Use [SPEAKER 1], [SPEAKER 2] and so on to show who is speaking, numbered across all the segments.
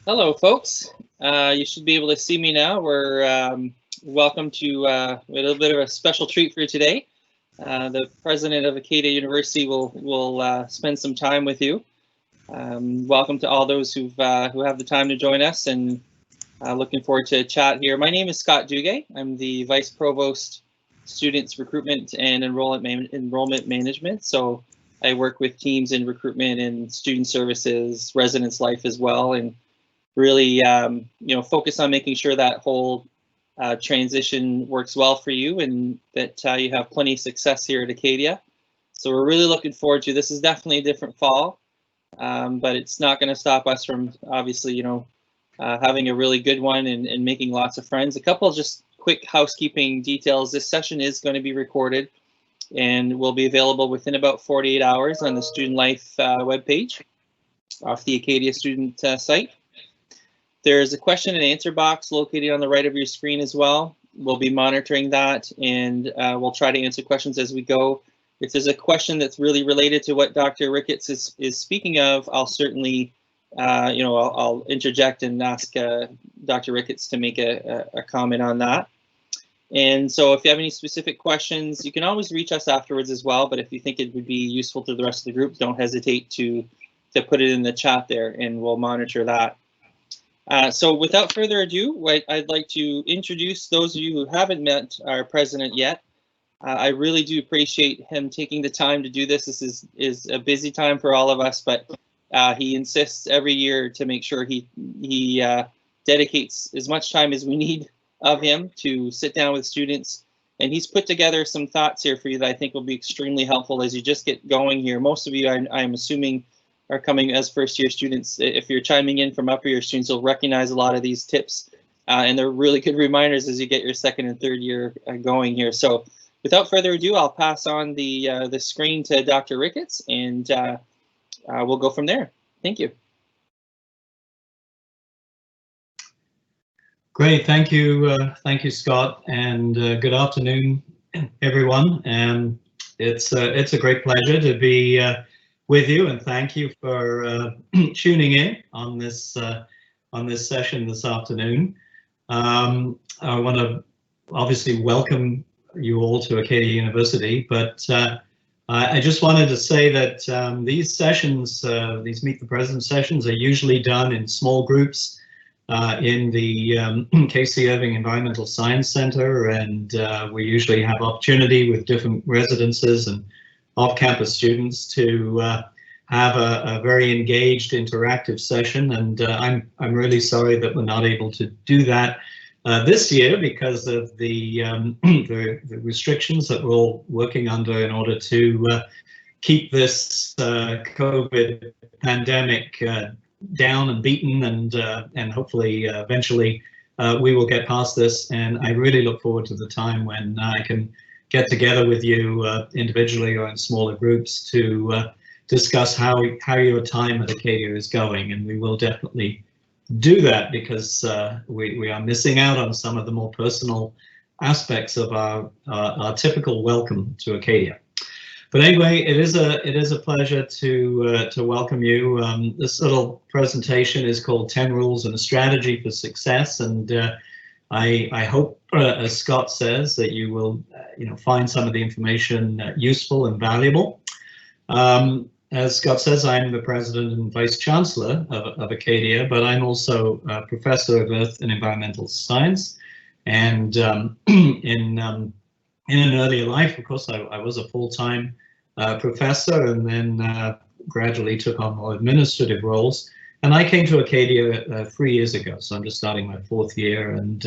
[SPEAKER 1] Hello, folks. You should be able to see me now. We're welcome to a little bit of a special treat for you today. The president of Acadia University will spend some time with you. Welcome to all those who have the time to join us, and looking forward to a chat here. My name is Scott Duguay. I'm the Vice Provost, Students Recruitment and Enrollment Management. So I work with teams in recruitment and student services, residence life as well, and really focus on making sure that whole transition works well for you, and that you have plenty of success here at Acadia. So we're really looking forward to this. Is definitely a different fall, but it's not going to stop us from obviously having a really good one and making lots of friends. A couple of just quick housekeeping details. This session is going to be recorded and will be available within about 48 hours on the Student Life webpage off the Acadia student site. There's a question and answer box located on the right of your screen as well. We'll be monitoring that, and we'll try to answer questions as we go. If there's a question that's really related to what Dr. Ricketts is speaking of, I'll certainly, I'll interject and ask Dr. Ricketts to make a comment on that. And so if you have any specific questions, you can always reach us afterwards as well. But if you think it would be useful to the rest of the group, don't hesitate to put it in the chat there, and we'll monitor that. So without further ado, I'd like to introduce those of you who haven't met our president yet. I really do appreciate him taking the time to do this. This is a busy time for all of us, but he insists every year to make sure he dedicates as much time as we need of him to sit down with students. And he's put together some thoughts here for you that I think will be extremely helpful as you just get going here. Most of you, I'm assuming, are coming as first-year students. If you're chiming in from upper year students, you'll recognize a lot of these tips, and they're really good reminders as you get your second and third year going here. So without further ado, I'll pass on the screen to Dr. Ricketts, and we'll go from there. Thank you.
[SPEAKER 2] Great, thank you, Scott, and good afternoon, everyone. It's a great pleasure to be with you, and thank you for tuning in on this session this afternoon. I want to obviously welcome you all to Acadia University, but I just wanted to say that these sessions, these Meet the President sessions, are usually done in small groups in the Casey Irving Environmental Science Center, and we usually have opportunity with different residences and off-campus students to have a very engaged, interactive session. And I'm really sorry that we're not able to do that this year because of the restrictions that we're all working under in order to keep this COVID pandemic down and beaten, and hopefully eventually we will get past this. And I really look forward to the time when I can get together with you individually or in smaller groups to discuss how your time at Acadia is going. And we will definitely do that because we are missing out on some of the more personal aspects of our typical welcome to Acadia. But anyway, it is a pleasure to welcome you. This little presentation is called 10 Rules and a Strategy for Success, and I hope, as Scott says, that you will find some of the information useful and valuable. As Scott says, I'm the president and vice chancellor of Acadia, but I'm also a professor of earth and environmental science. And in an earlier life, of course, I was a full-time professor, and then gradually took on more administrative roles. And I came to Acadia 3 years ago, so I'm just starting my 4th year, and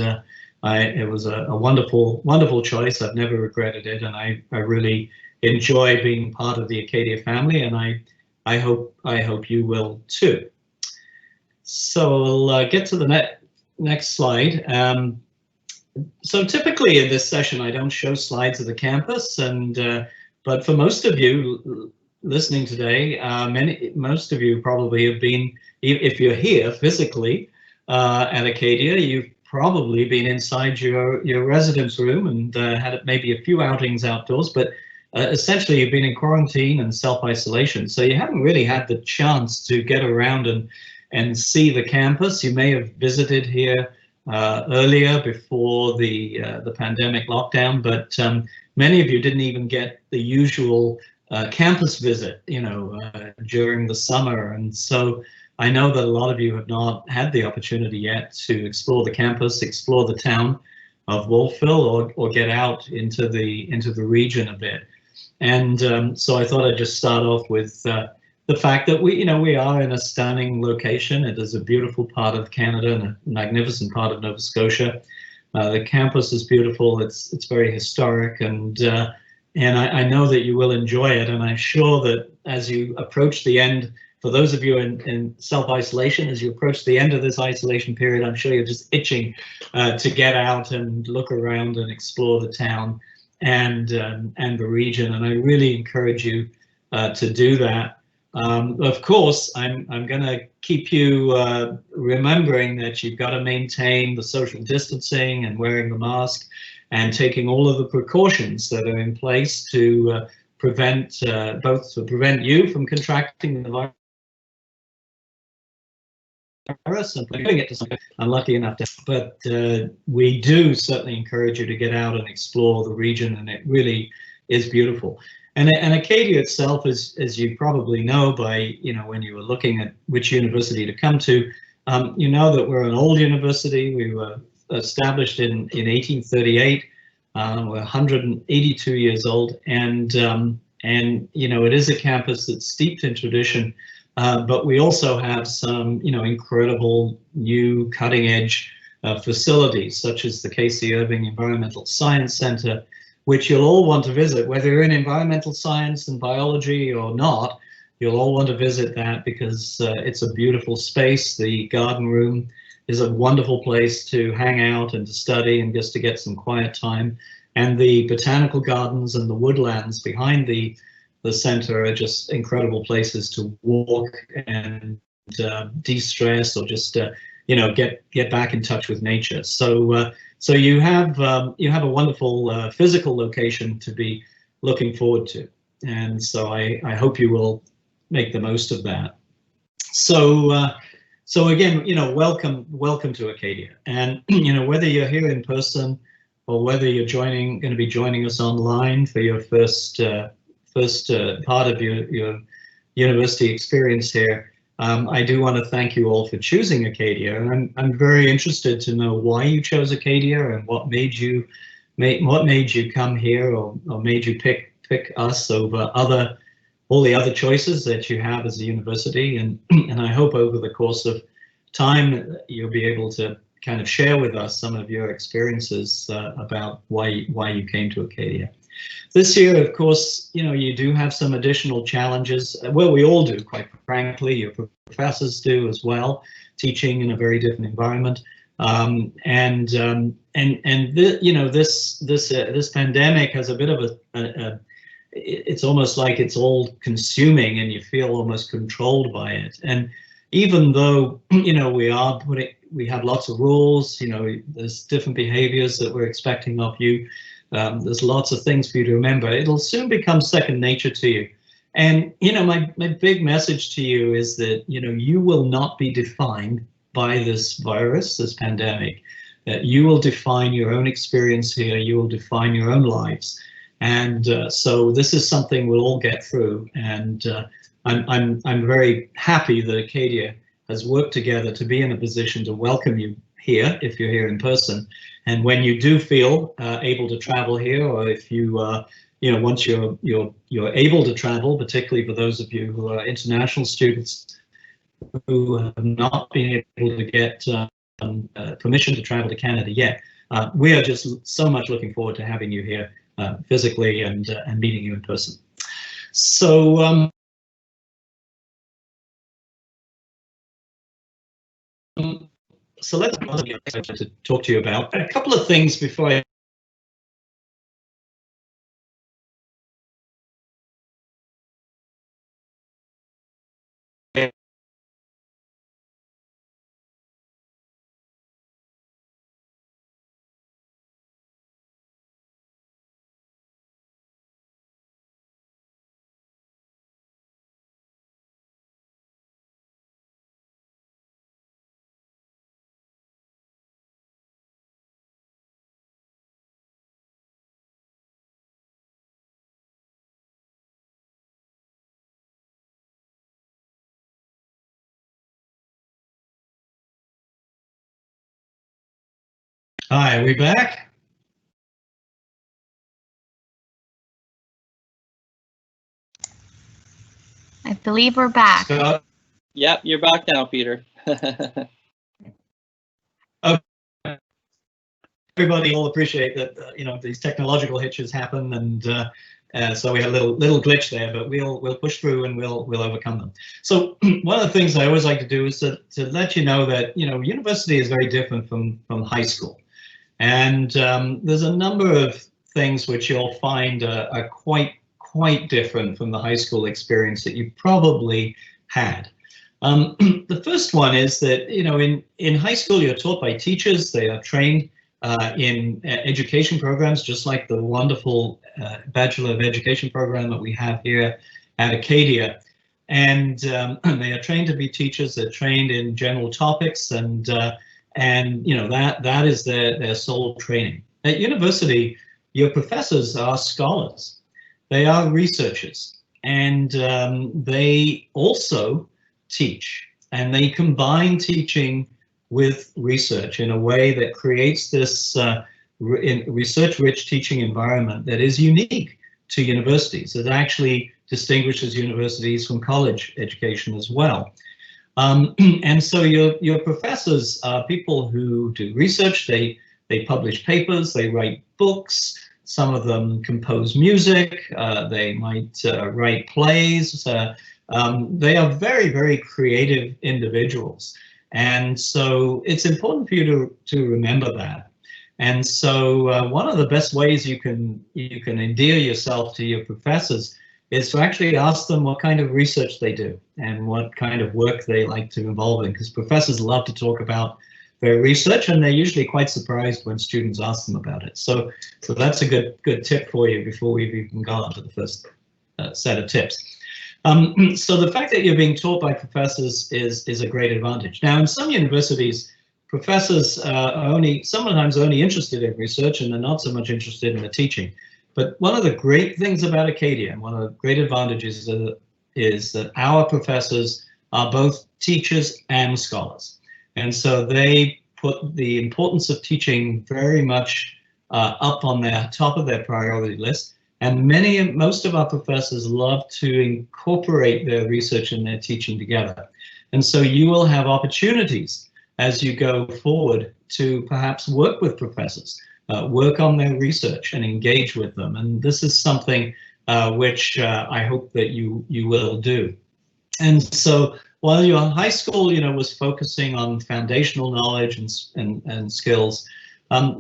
[SPEAKER 2] it was a wonderful choice. I've never regretted it, and I really enjoy being part of the Acadia family, and I hope you will too. So we'll get to the next slide. So typically in this session, I don't show slides of the campus, but for most of you listening today, most of you probably have been, if you're here physically at Acadia, you've probably been inside your residence room and had maybe a few outings outdoors, but essentially you've been in quarantine and self-isolation, so you haven't really had the chance to get around and see the campus. You may have visited here earlier before the pandemic lockdown, but many of you didn't even get the usual campus visit, during the summer. And so I know that a lot of you have not had the opportunity yet to explore the campus, explore the town of Wolfville, or get out into the region a bit. And so I thought I'd just start off with the fact that we are in a stunning location. It is a beautiful part of Canada and a magnificent part of Nova Scotia. The campus is beautiful. It's very historic, and I know that you will enjoy it. And I'm sure that as you approach the end, for those of you in self-isolation, as you approach the end of this isolation period, I'm sure you're just itching to get out and look around and explore the town and the region. And I really encourage you to do that. Of course, I'm going to keep you remembering that you've got to maintain the social distancing and wearing the mask and taking all of the precautions that are in place to prevent you from contracting the virus and giving it to someone unlucky enough to. But we do certainly encourage you to get out and explore the region, and it really is beautiful. And Acadia itself, as you probably know by when you were looking at which university to come to, you know that we're an old university. We were established in 1838. We're 182 years old, and it is a campus that's steeped in tradition. But we also have some, incredible new cutting-edge facilities, such as the Casey Irving Environmental Science Center, which you'll all want to visit, whether you're in environmental science and biology or not. You'll all want to visit that because it's a beautiful space. The garden room is a wonderful place to hang out and to study and just to get some quiet time. And the botanical gardens and the woodlands behind the center are just incredible places to walk and de-stress, or just get back in touch with nature. So you have a wonderful physical location to be looking forward to, and so I hope you will make the most of that. So again, welcome to Acadia, and whether you're here in person or whether you're going to be joining us online for your first part of your university experience here. I do want to thank you all for choosing Acadia, and I'm very interested to know why you chose Acadia and what made you come here, or made you pick us over all the other choices that you have as a university. And I hope over the course of time you'll be able to kind of share with us some of your experiences about why you came to Acadia. This year, of course, you do have some additional challenges. Well, we all do, quite frankly. Your professors do as well, teaching in a very different environment. This pandemic has a bit of it's almost like it's all consuming, and you feel almost controlled by it. And even though we have lots of rules, there's different behaviors that we're expecting of you. There's lots of things for you to remember. It'll soon become second nature to you. And, my big message to you is that, you will not be defined by this virus, this pandemic. You will define your own experience here. You will define your own lives. And so this is something we'll all get through. And I'm very happy that Acadia has worked together to be in a position to welcome you here, if you're here in person. And when you do feel able to travel here, or if you, once you're able to travel, particularly for those of you who are international students who have not been able to get permission to travel to Canada yet, we are just so much looking forward to having you here physically and meeting you in person. So. So let's to talk to you about a couple of things before I Hi, are we back?
[SPEAKER 3] I believe we're back.
[SPEAKER 2] Scott?
[SPEAKER 1] Yep, you're back now, Peter.
[SPEAKER 2] Everybody will appreciate that, you know, these technological hitches happen, and so we had a little glitch there, but we'll push through and we'll overcome them. So one of the things I always like to do is to let you know that, you know, university is very different from high school, and there's a number of things which you'll find are quite different from the high school experience that you probably had. The first one is that, you know, in high school you're taught by teachers. They are trained in education programs, just like the wonderful Bachelor of Education program that we have here at Acadia. And they are trained to be teachers. They're trained in general topics, and you know, that is their sole training. At university, your professors are scholars. They are researchers, and they also teach, and they combine teaching with research in a way that creates this research-rich teaching environment that is unique to universities. It actually distinguishes universities from college education as well. And so your professors are people who do research. They publish papers, they write books. Some of them compose music. They might write plays. They are very creative individuals. And so it's important for you to remember that. And so one of the best ways you can endear yourself to your professors is to actually ask them what kind of research they do and what kind of work they like to involve in, because professors love to talk about their research, and they're usually quite surprised when students ask them about it. So that's a good tip for you before we've even gone on to the first set of tips. So the fact that you're being taught by professors is a great advantage. Now, in some universities, professors are sometimes only interested in research, and they're not so much interested in the teaching. But one of the great things about Acadia, and one of the great advantages is that our professors are both teachers and scholars. And so they put the importance of teaching very much up on their top of their priority list. And most of our professors love to incorporate their research and their teaching together. And so you will have opportunities as you go forward to perhaps work with professors, work on their research and engage with them. And this is something which I hope that you will do. And so while your high school, you know, was focusing on foundational knowledge and skills,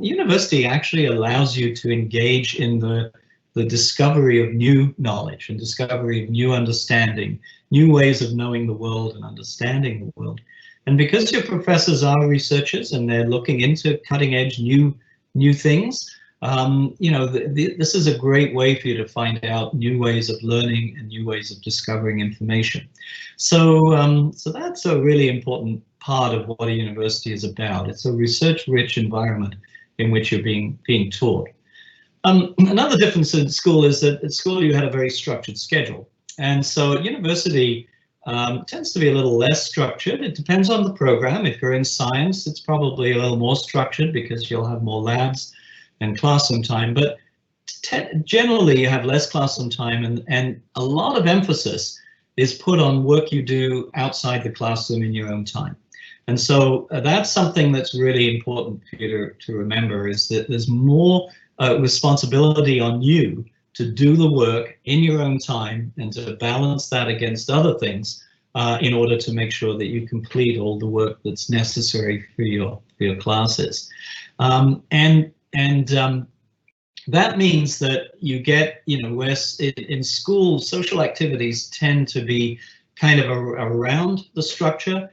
[SPEAKER 2] university actually allows you to engage in the discovery of new knowledge and discovery of new understanding, new ways of knowing the world and understanding the world. And because your professors are researchers and they're looking into cutting edge new things, you know, this is a great way for you to find out new ways of learning and new ways of discovering information. So that's a really important part of what a university is about. It's a research-rich environment in which you're being taught. Another difference in school is that at school you had a very structured schedule, and so at university tends to be a little less structured. It depends on the program. If you're in science, it's probably a little more structured because you'll have more labs and classroom time, but generally you have less classroom time, and a lot of emphasis is put on work you do outside the classroom in your own time. And so that's something that's really important for you to remember, is that there's more responsibility on you to do the work in your own time and to balance that against other things in order to make sure that you complete all the work that's necessary for your classes. That means that you get, you know, where in school social activities tend to be kind of around the structure.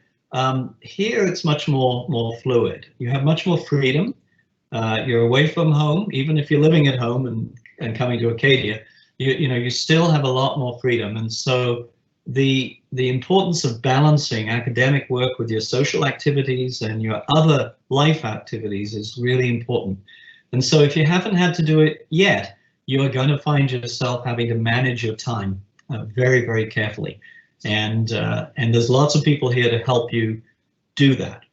[SPEAKER 2] Here it's much more fluid. You have much more freedom. You're away from home. Even if you're living at home and coming to Acadia, you know, you still have a lot more freedom. And so the importance of balancing academic work with your social activities and your other life activities is really important. And so if you haven't had to do it yet, you are going to find yourself having to manage your time very carefully. And there's lots of people here to help you do that.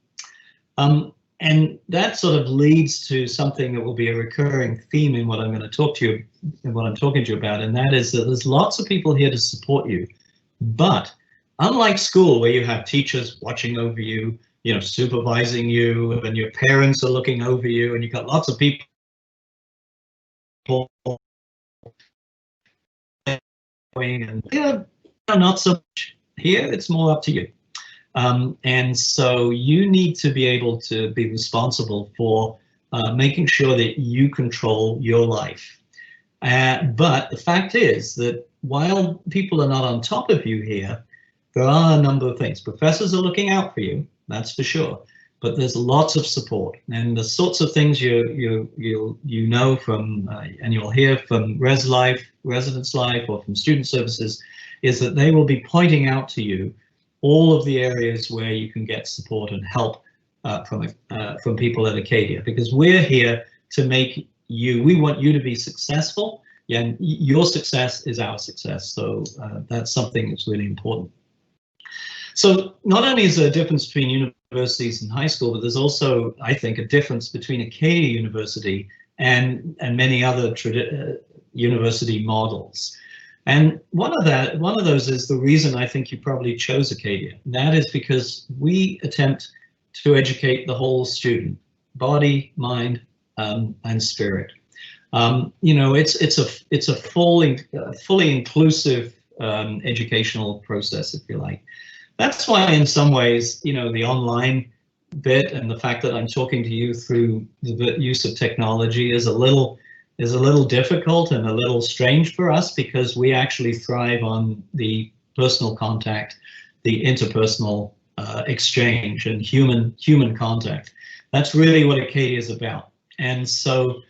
[SPEAKER 2] And that sort of leads to something that will be a recurring theme in what I'm going to talk to you, and what I'm talking to you about, and that is that there's lots of people here to support you. But unlike school, where you have teachers watching over you, supervising you, and your parents are looking over you, and you've got lots of people and not so much. Here, it's more up to you. And so you need to be able to be responsible for making sure that you control your life. But the fact is that while people are not on top of you here, there are a number of things. Professors are looking out for you, that's for sure. But there's lots of support, and the sorts of things you know from and you'll hear from residence life, or from student services, is that they will be pointing out to you all of the areas where you can get support and help from people at Acadia, because we're here to make you. We want you to be successful, and your success is our success. So that's something that's really important. So not only is there a difference between universities and high school, but there's also, I think, a difference between Acadia University and many other university models. And one of those is the reason I think you probably chose Acadia. And that is because we attempt to educate the whole student, body, mind, and spirit. It's a fully inclusive educational process, if you like. That's why, in some ways, the online bit and the fact that I'm talking to you through the use of technology is a little difficult and a little strange for us, because we actually thrive on the personal contact, the interpersonal exchange, and human contact. That's really what Acadia is about. And so,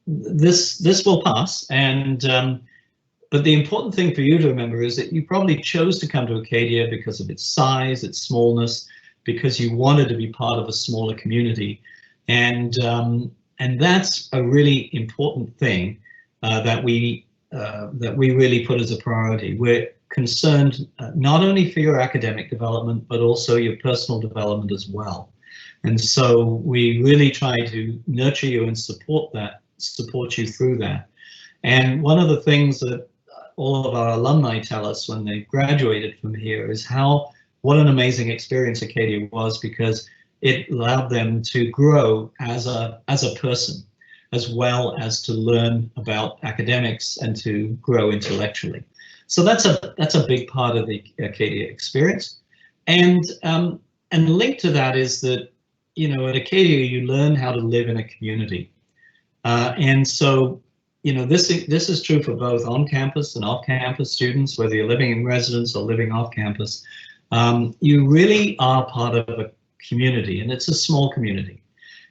[SPEAKER 2] this will pass. And but the important thing for you to remember is that you probably chose to come to Acadia because of its size, its smallness, because you wanted to be part of a smaller community. And that's a really important thing that we really put as a priority. We're concerned not only for your academic development, but also your personal development as well. And so we really try to nurture you and support you through that. And one of the things that all of our alumni tell us when they graduated from here is what an amazing experience Acadia was, because it allowed them to grow as a person, as well as to learn about academics and to grow intellectually. So that's a big part of the Acadia experience. And linked to that is that, at Acadia you learn how to live in a community. And so, this is true for both on-campus and off-campus students, whether you're living in residence or living off-campus. You really are part of a community, and it's a small community.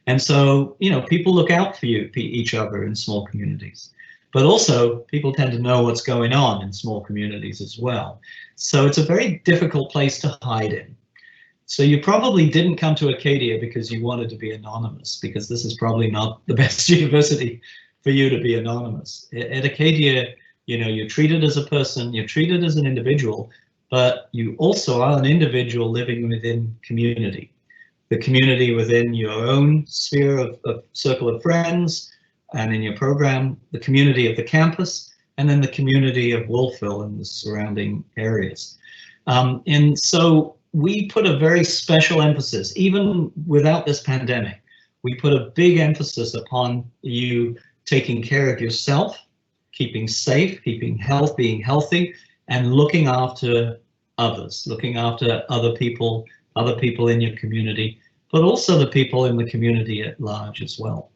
[SPEAKER 2] And so, people look out for each other in small communities. But also, people tend to know what's going on in small communities as well. So it's a very difficult place to hide in. So you probably didn't come to Acadia because you wanted to be anonymous, because this is probably not the best university for you to be anonymous. At Acadia, you're treated as a person, you're treated as an individual, but you also are an individual living within community. The community within your own sphere of circle of friends, and in your program, the community of the campus, and then the community of Wolfville and the surrounding areas. And so we put a very special emphasis, even without this pandemic, we put a big emphasis upon you taking care of yourself, keeping safe, being healthy, and looking after others, looking after other people in your community, but also the people in the community at large as well.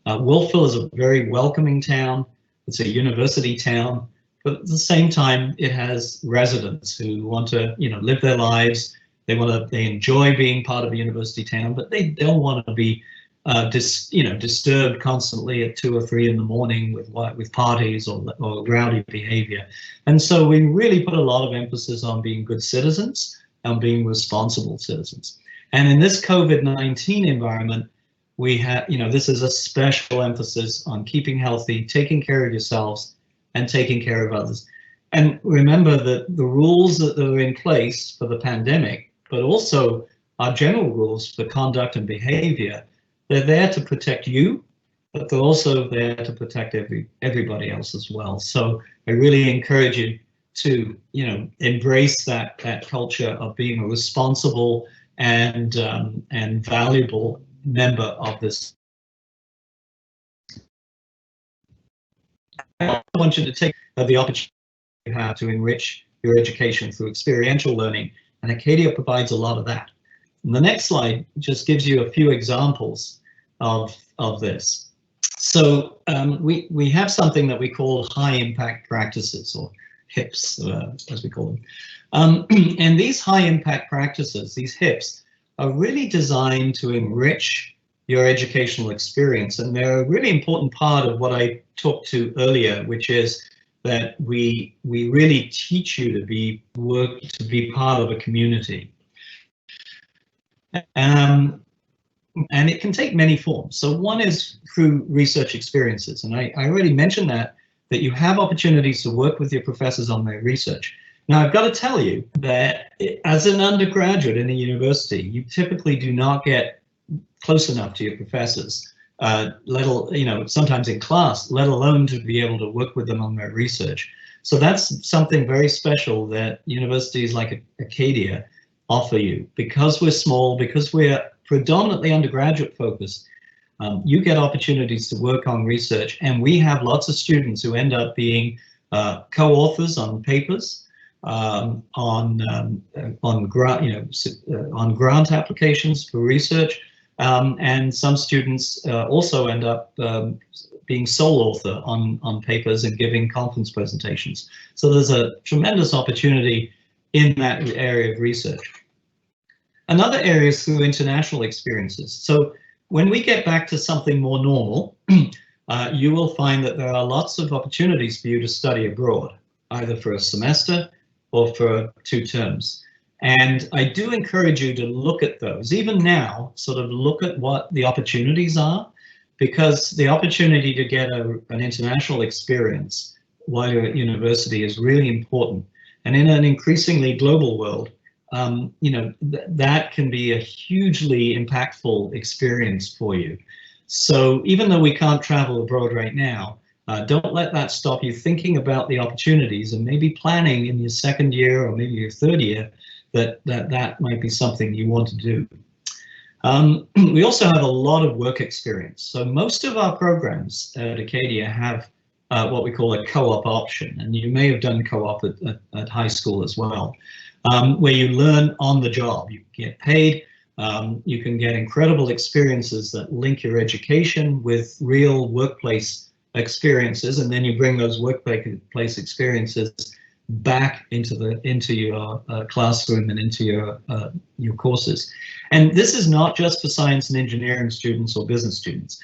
[SPEAKER 2] Wolfville is a very welcoming town. It's a university town, but at the same time, it has residents who want to, live their lives. They enjoy being part of a university town, but they don't want to be disturbed constantly at 2 or 3 in the morning with parties or rowdy behavior. And so we really put a lot of emphasis on being good citizens and being responsible citizens. And in this COVID-19 environment, we have, this is a special emphasis on keeping healthy, taking care of yourselves, and taking care of others. And remember that the rules that are in place for the pandemic, but also our general rules for conduct and behavior, they're there to protect you, but they're also there to protect everybody else as well. So I really encourage you to, embrace that culture of being a responsible and valuable member of this. I want you to take the opportunity you have to enrich your education through experiential learning, and Acadia provides a lot of that. And the next slide just gives you a few examples of this. So we have something that we call high impact practices, or HIPs, as we call them. And these high impact practices, these HIPs, are really designed to enrich your educational experience, and they're a really important part of what I talked to earlier, which is that we really teach you to be part of a community. And it can take many forms. So one is through research experiences, and I already mentioned that you have opportunities to work with your professors on their research. Now, I've got to tell you that as an undergraduate in a university, you typically do not get close enough to your professors, sometimes in class, let alone to be able to work with them on their research. So that's something very special that universities like Acadia offer you. Because we're small, because we're predominantly undergraduate focused, you get opportunities to work on research, and we have lots of students who end up being co-authors on papers, on grant applications for research, and some students also end up being sole author on papers and giving conference presentations. So there's a tremendous opportunity in that area of research. Another area is through international experiences. So when we get back to something more normal, you will find that there are lots of opportunities for you to study abroad, either for a semester or for 2 terms. And I do encourage you to look at those, even now, sort of look at what the opportunities are, because the opportunity to get an international experience while you're at university is really important. And in an increasingly global world, that can be a hugely impactful experience for you. So even though we can't travel abroad right now, don't let that stop you thinking about the opportunities and maybe planning in your 2nd year or maybe your 3rd year that might be something you want to do. We also have a lot of work experience. So most of our programs at Acadia have what we call a co-op option, and you may have done co-op at high school as well, where you learn on the job. You get paid, you can get incredible experiences that link your education with real workplace experiences, and then you bring those workplace experiences back into your classroom and into your courses. And this is not just for science and engineering students or business students.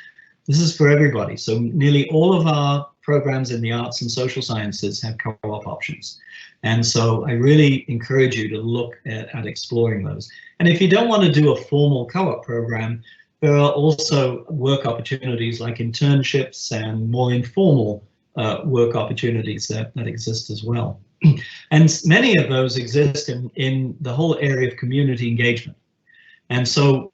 [SPEAKER 2] This is for everybody. So nearly all of our programs in the arts and social sciences have co-op options. And so I really encourage you to look at exploring those. And if you don't want to do a formal co-op program, there are also work opportunities like internships and more informal work opportunities that exist as well. And many of those exist in the whole area of community engagement. And so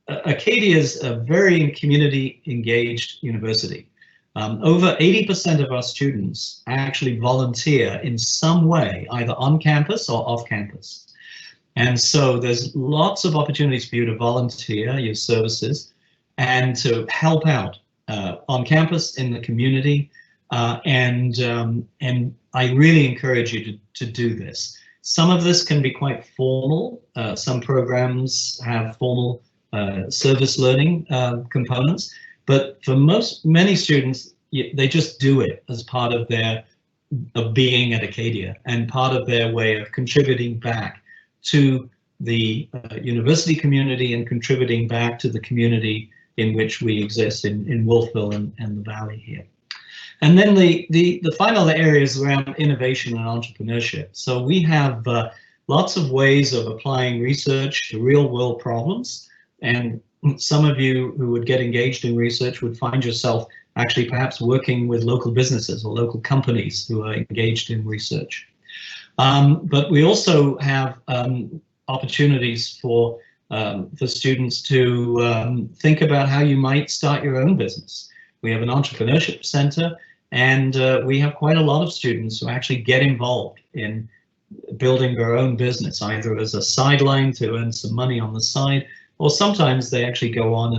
[SPEAKER 2] Acadia is a very community engaged university. Over 80% of our students actually volunteer in some way, either on campus or off campus. And so there's lots of opportunities for you to volunteer your services and to help out on campus, in the community. And I really encourage you to do this. Some of this can be quite formal. Some programs have formal service learning components, but for many students, they just do it as part of being at Acadia and part of their way of contributing back to the university community and contributing back to the community in which we exist in Wolfville and the Valley here. And then the final area is around innovation and entrepreneurship. So we have lots of ways of applying research to real world problems. And some of you who would get engaged in research would find yourself actually perhaps working with local businesses or local companies who are engaged in research. But we also have opportunities for for students to think about how you might start your own business. We have an entrepreneurship center, and we have quite a lot of students who actually get involved in building their own business, either as a sideline to earn some money on the side, or sometimes they actually go on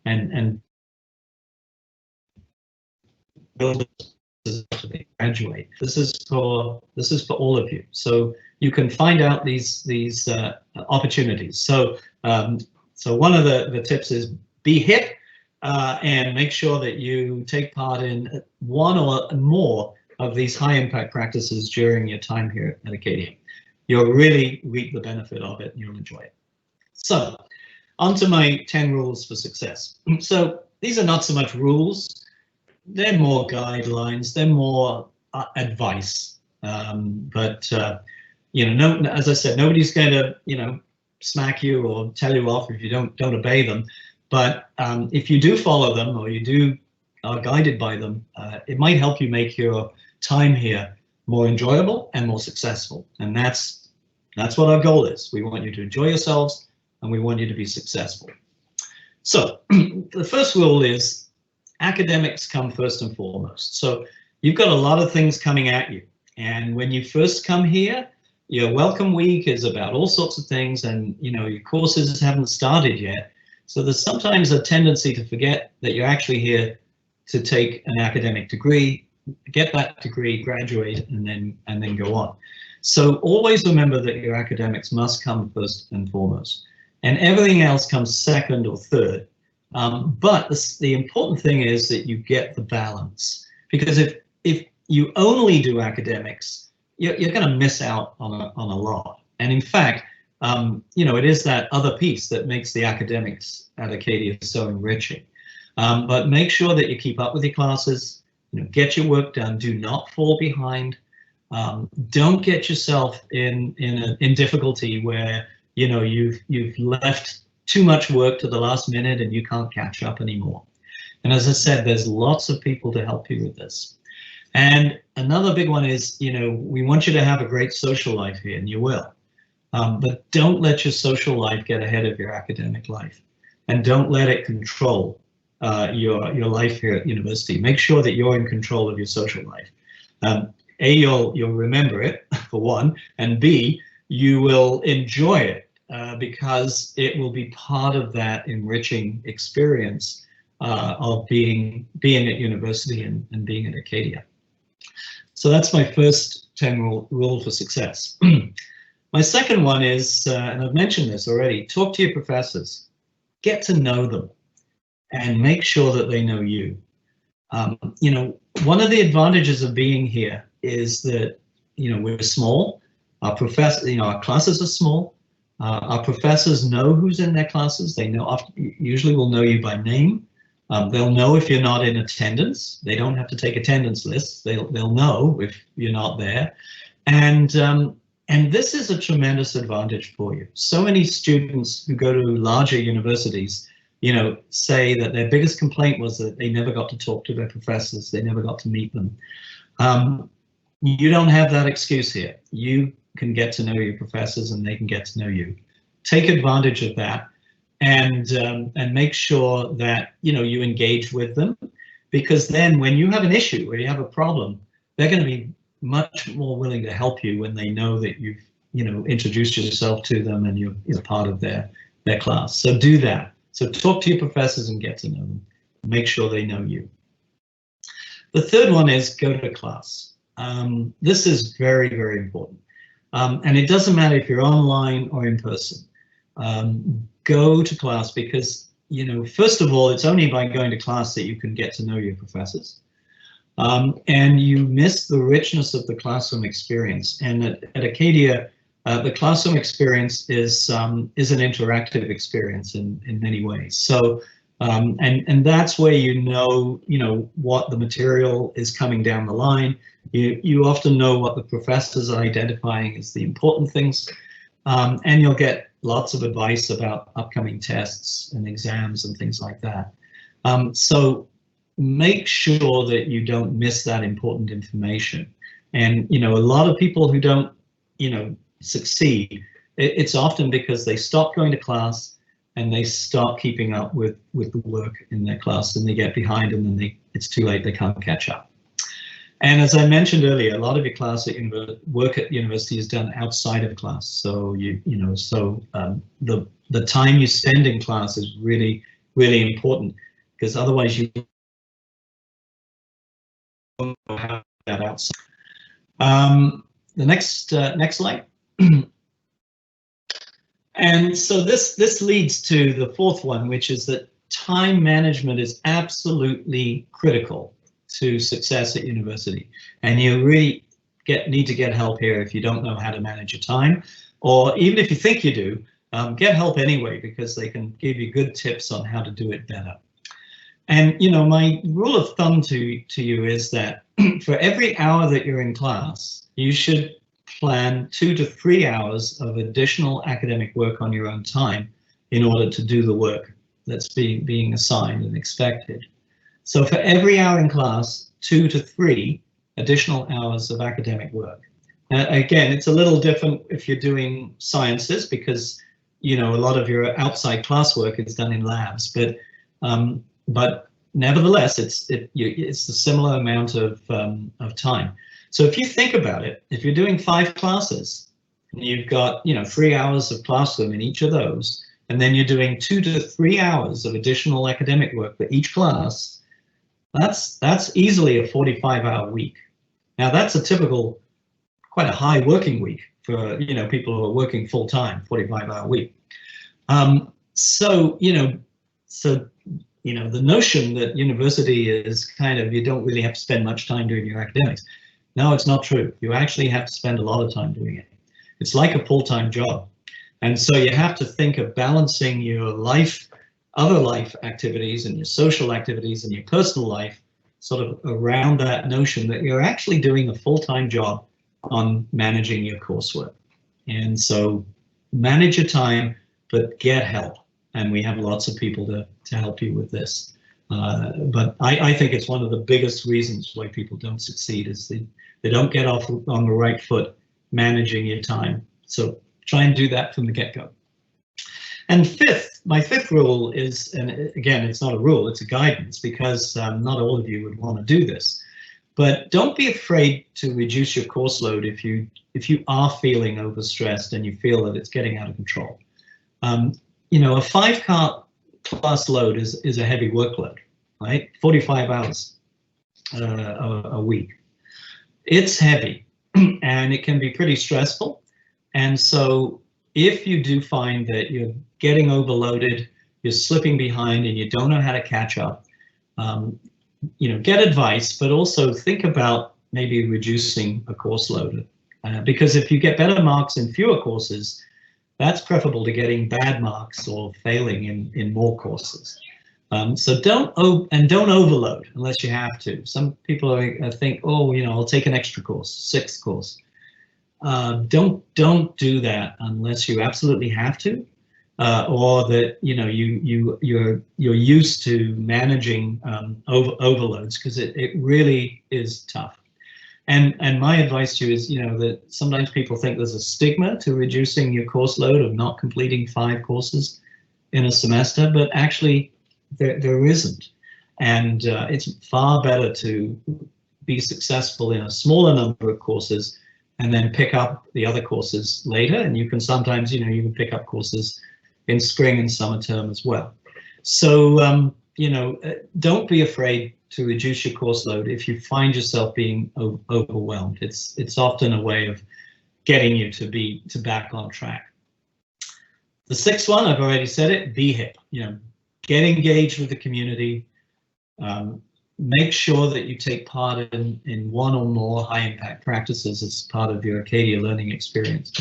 [SPEAKER 2] and build after they graduate. This is for all of you. So you can find out these opportunities. So one of the tips is be hip and make sure that you take part in one or more of these high impact practices during your time here at Acadia. You'll really reap the benefit of it and you'll enjoy it. So on to my 10 rules for success. So these are not so much rules, they're more guidelines, they're more advice. You know, as I said, nobody's going to, you know, smack you or tell you off if you don't obey them. But if you do follow them, or you are guided by them, it might help you make your time here more enjoyable and more successful. And that's what our goal is. We want you to enjoy yourselves, and we want you to be successful. So the first rule is academics come first and foremost. So you've got a lot of things coming at you. And when you first come here, your welcome week is about all sorts of things, and you know, your courses haven't started yet. So there's sometimes a tendency to forget that you're actually here to take an academic degree, get that degree, graduate, and then go on. So always remember that your academics must come first and foremost, and everything else comes second or third. But the important thing is that you get the balance, because if you only do academics, you're going to miss out on a lot. And in fact, you know, it is that other piece that makes the academics at Acadia so enriching. But make sure that you keep up with your classes, you know, get your work done, do not fall behind. Don't get yourself in difficulty where, you know, you've left too much work to the last minute and you can't catch up anymore. And as I said, there's lots of people to help you with this. And another big one is, you know, we want you to have a great social life here, and you will. But don't let your social life get ahead of your academic life, and don't let it control your life here at university. Make sure that you're in control of your social life. A, you'll remember it, for one, and B, you will enjoy it because it will be part of that enriching experience of being at university and being at Acadia. So that's my first 10 rule for success. My second one is, and I've mentioned this already, talk to your professors, get to know them, and make sure that they know you. You know, one of the advantages of being here is that, you know, we're small. Our classes are small. Our professors know who's in their classes. They know, usually will know you by name. They'll know if you're not in attendance. They don't have to take attendance lists. They'll know if you're not there. And this is a tremendous advantage for you. So many students who go to larger universities, you know, say that their biggest complaint was that they never got to talk to their professors. They never got to meet them. You don't have that excuse here. You can get to know your professors and they can get to know you. Take advantage of that, and make sure that, you know, you engage with them, because then when you have an issue or you have a problem, they're going to be much more willing to help you when they know that you've, you know, introduced yourself to them and you're part of their class. So do that. So talk to your professors and get to know them. Make sure they know you. The third one is go to class. This is very, very important. And it doesn't matter if you're online or in person. Go to class, because, you know, first of all, it's only by going to class that you can get to know your professors. And you miss the richness of the classroom experience. And at Acadia, the classroom experience is an interactive experience in many ways. So, and that's where you know what the material is coming down the line. You often know what the professors are identifying as the important things, and you'll get lots of advice about upcoming tests and exams and things like that. So make sure that you don't miss that important information. And, you know, a lot of people who don't, you know, succeed it's often because they stop going to class and they stop keeping up with the work in their class, and they get behind, and then it's too late, they can't catch up. And as I mentioned earlier, a lot of your class work at university is done outside of class. So the time you spend in class is really, really important, because otherwise you don't have that outside. The next slide. And so this leads to the fourth one, which is that time management is absolutely critical to success at university, and you really need to get help here if you don't know how to manage your time, or even if you think you do, get help anyway, because they can give you good tips on how to do it better. And my rule of thumb to you is that for every hour that you're in class, you should plan 2 to 3 hours of additional academic work on your own time in order to do the work that's being assigned and expected. So for every hour in class, 2 to 3 additional hours of academic work. Again, it's a little different if you're doing sciences, because a lot of your outside classwork is done in labs, but nevertheless, it's a similar amount of time. So if you think about it, if you're doing 5 classes, and you've got 3 hours of classroom in each of those, and then you're doing 2 to 3 hours of additional academic work for each class, that's easily a 45-hour week. Now that's a typical, quite a high working week for people who are working full time, 45-hour week. So the notion that university is kind of, you don't really have to spend much time doing your academics. No, it's not true. You actually have to spend a lot of time doing it. It's like a full-time job. And so you have to think of balancing your life, other life activities and your social activities and your personal life sort of around that notion that you're actually doing a full-time job on managing your coursework. And so manage your time, but get help. And we have lots of people to help you with this. But I think it's one of the biggest reasons why people don't succeed is they don't get off on the right foot managing your time. So try and do that from the get-go. And my fifth rule is, and again, it's not a rule, it's a guidance, because not all of you would want to do this. But don't be afraid to reduce your course load if you are feeling overstressed and you feel that it's getting out of control. A 5-class load is a heavy workload, right? 45 hours a week. It's heavy and it can be pretty stressful. And so if you do find that you're getting overloaded, you're slipping behind and you don't know how to catch up, get advice, but also think about maybe reducing a course load. Because if you get better marks in fewer courses, that's preferable to getting bad marks or failing in more courses. So don't overload unless you have to. Some people think, oh, I'll take an extra course, 6th course. Don't do that unless you absolutely have to, or that you're used to managing overloads, because it really is tough. And my advice to you is, that sometimes people think there's a stigma to reducing your course load of not completing 5 courses in a semester, but actually there isn't. And it's far better to be successful in a smaller number of courses and then pick up the other courses later. And you can sometimes, you can pick up courses in spring and summer term as well. So, don't be afraid to reduce your course load if you find yourself being overwhelmed. It's often a way of getting you to back on track. The 6th one, I've already said it, be hip. Get engaged with the community. Make sure that you take part in one or more high impact practices as part of your Acadia learning experience.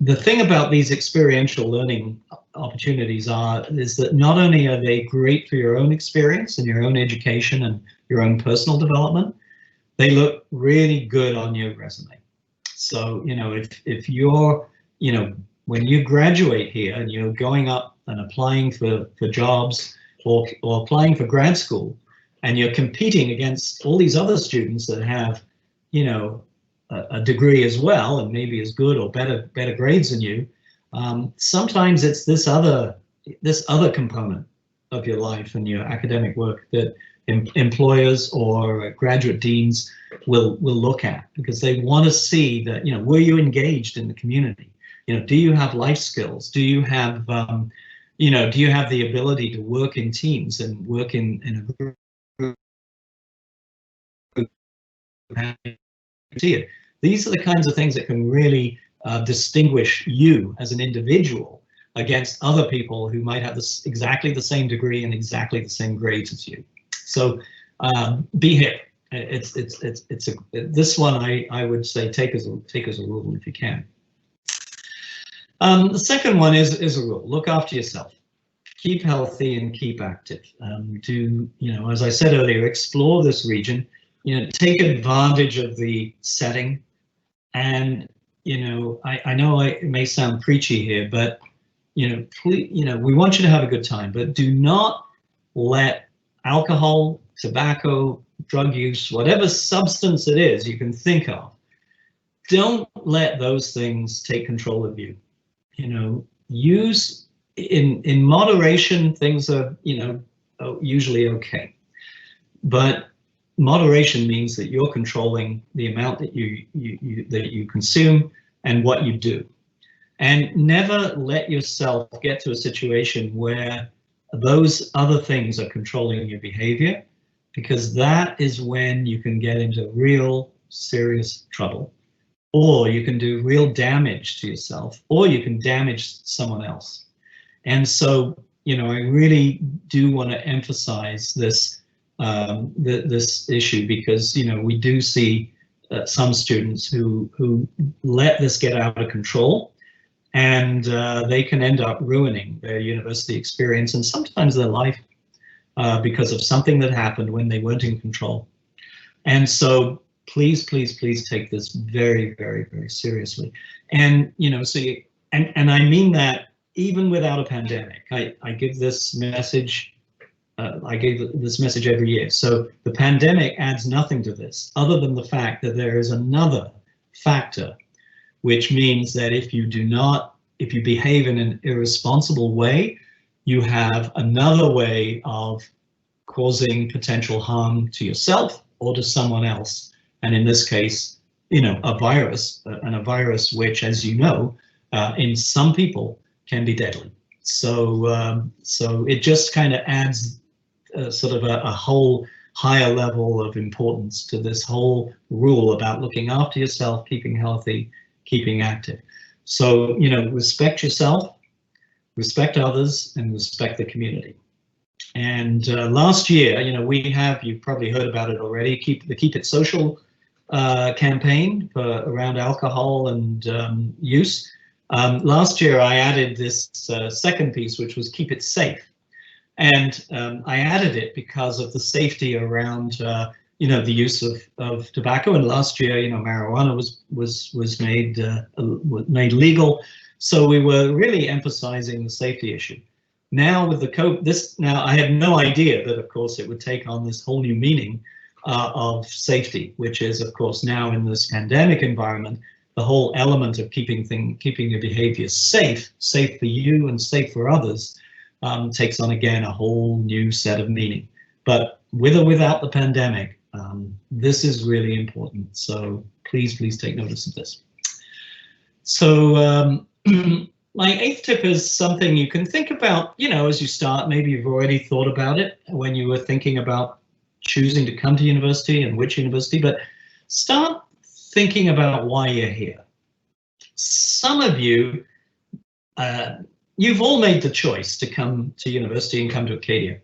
[SPEAKER 2] The thing about these experiential learning opportunities is that not only are they great for your own experience and your own education and your own personal development, they look really good on your resume. So, if you're, when you graduate here and you're going up and applying for jobs or applying for grad school, and you're competing against all these other students that have, a degree as well, and maybe as good or better grades than you. Sometimes it's this other component of your life and your academic work that employers or graduate deans will look at, because they want to see that, you know, were you engaged in the community? You know, do you have life skills? Do you have you know, do you have the ability to work in teams and work in a group? These are the kinds of things that can really distinguish you as an individual against other people who might have exactly the same degree and exactly the same grades as you. So be here. This one I would say take as a rule if you can. The second one is a rule: look after yourself, keep healthy and keep active. Do, you know, as I said earlier, explore this region. You know, take advantage of the setting, and you know, I know it may sound preachy here, but you know, please, you know, we want you to have a good time, but do not let alcohol, tobacco, drug use, whatever substance it is you can think of, don't let those things take control of you. You know, use in moderation. Things are, you know, usually okay, but moderation means that you're controlling the amount that you consume and what you do, and never let yourself get to a situation where those other things are controlling your behavior, because that is when you can get into real serious trouble, or you can do real damage to yourself, or you can damage someone else. And so, you know, I really do want to emphasize this this issue, because, you know, we do see some students who let this get out of control, and they can end up ruining their university experience and sometimes their life because of something that happened when they weren't in control. And so please, please, please take this very, very, very seriously. And, you know, so you, and I mean that even without a pandemic. I give this message. I gave this message every year. So the pandemic adds nothing to this, other than the fact that there is another factor, which means that if you behave in an irresponsible way, you have another way of causing potential harm to yourself or to someone else. And in this case, you know, a virus, and a virus which, as you know, in some people can be deadly. So so it just kind of adds sort of a whole higher level of importance to this whole rule about looking after yourself, keeping healthy, keeping active. So, you know, respect yourself, respect others, and respect the community. And last year, you know, you've probably heard about it already, the Keep It Social campaign around alcohol and use. Last year, I added this second piece, which was Keep It Safe. And I added it because of the safety around, you know, the use of tobacco. And last year, you know, marijuana was made legal. So we were really emphasizing the safety issue. Now with the COVID, now I had no idea that, of course, it would take on this whole new meaning of safety, which is, of course, now in this pandemic environment, the whole element of keeping your behavior safe for you and safe for others, takes on again a whole new set of meaning. But with or without the pandemic, this is really important. So please take notice of this. So my eighth tip is something you can think about, you know, as you start. Maybe you've already thought about it when you were thinking about choosing to come to university and which university, but start thinking about why you're here. Some of you, you've all made the choice to come to university and come to Acadia.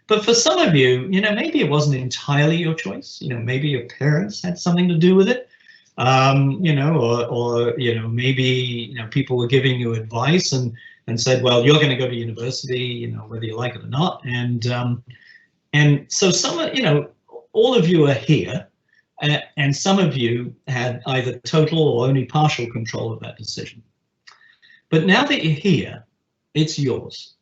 [SPEAKER 2] But for some of you, you know, maybe it wasn't entirely your choice. You know, maybe your parents had something to do with it. You know, or you know, maybe, you know, people were giving you advice and said, well, you're going to go to university, you know, whether you like it or not. And so you know, all of you are here, and some of you had either total or only partial control of that decision. But now that you're here, it's yours.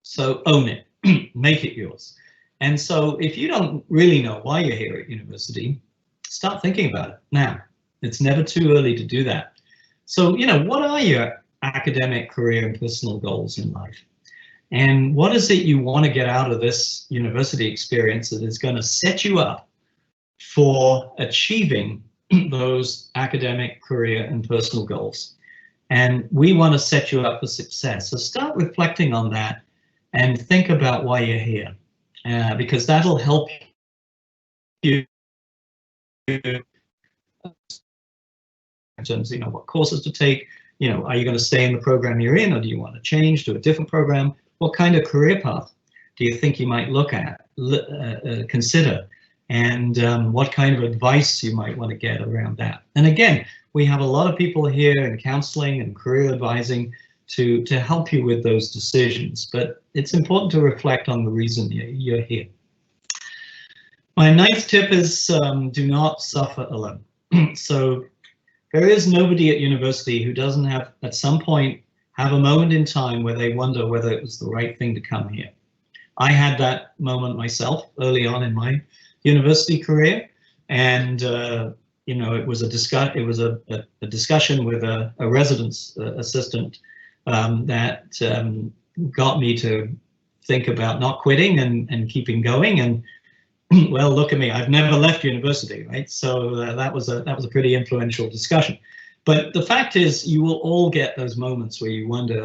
[SPEAKER 2] So own it, make it yours. And so if you don't really know why you're here at university, start thinking about it now. It's never too early to do that. So, you know, what are your academic, career, and personal goals in life? And what is it you want to get out of this university experience that is going to set you up for achieving those academic, career, and personal goals? And we want to set you up for success. So start reflecting on that and think about why you're here, because that'll help you in terms of, you know, what courses to take. You know, are you going to stay in the program you're in, or do you want to change to a different program? What kind of career path do you think you might look at, consider? And what kind of advice you might want to get around that. And again, we have a lot of people here in counseling and career advising to help you with those decisions, but it's important to reflect on the reason you're here. My ninth tip is do not suffer alone. So there is nobody at university who doesn't have, at some point, have a moment in time where they wonder whether it was the right thing to come here. I had that moment myself early on in my university career, and you know, it was a discussion with a residence assistant that got me to think about not quitting and keeping going. And well, look at me, I've never left university, right? So that was a pretty influential discussion. But the fact is, you will all get those moments where you wonder,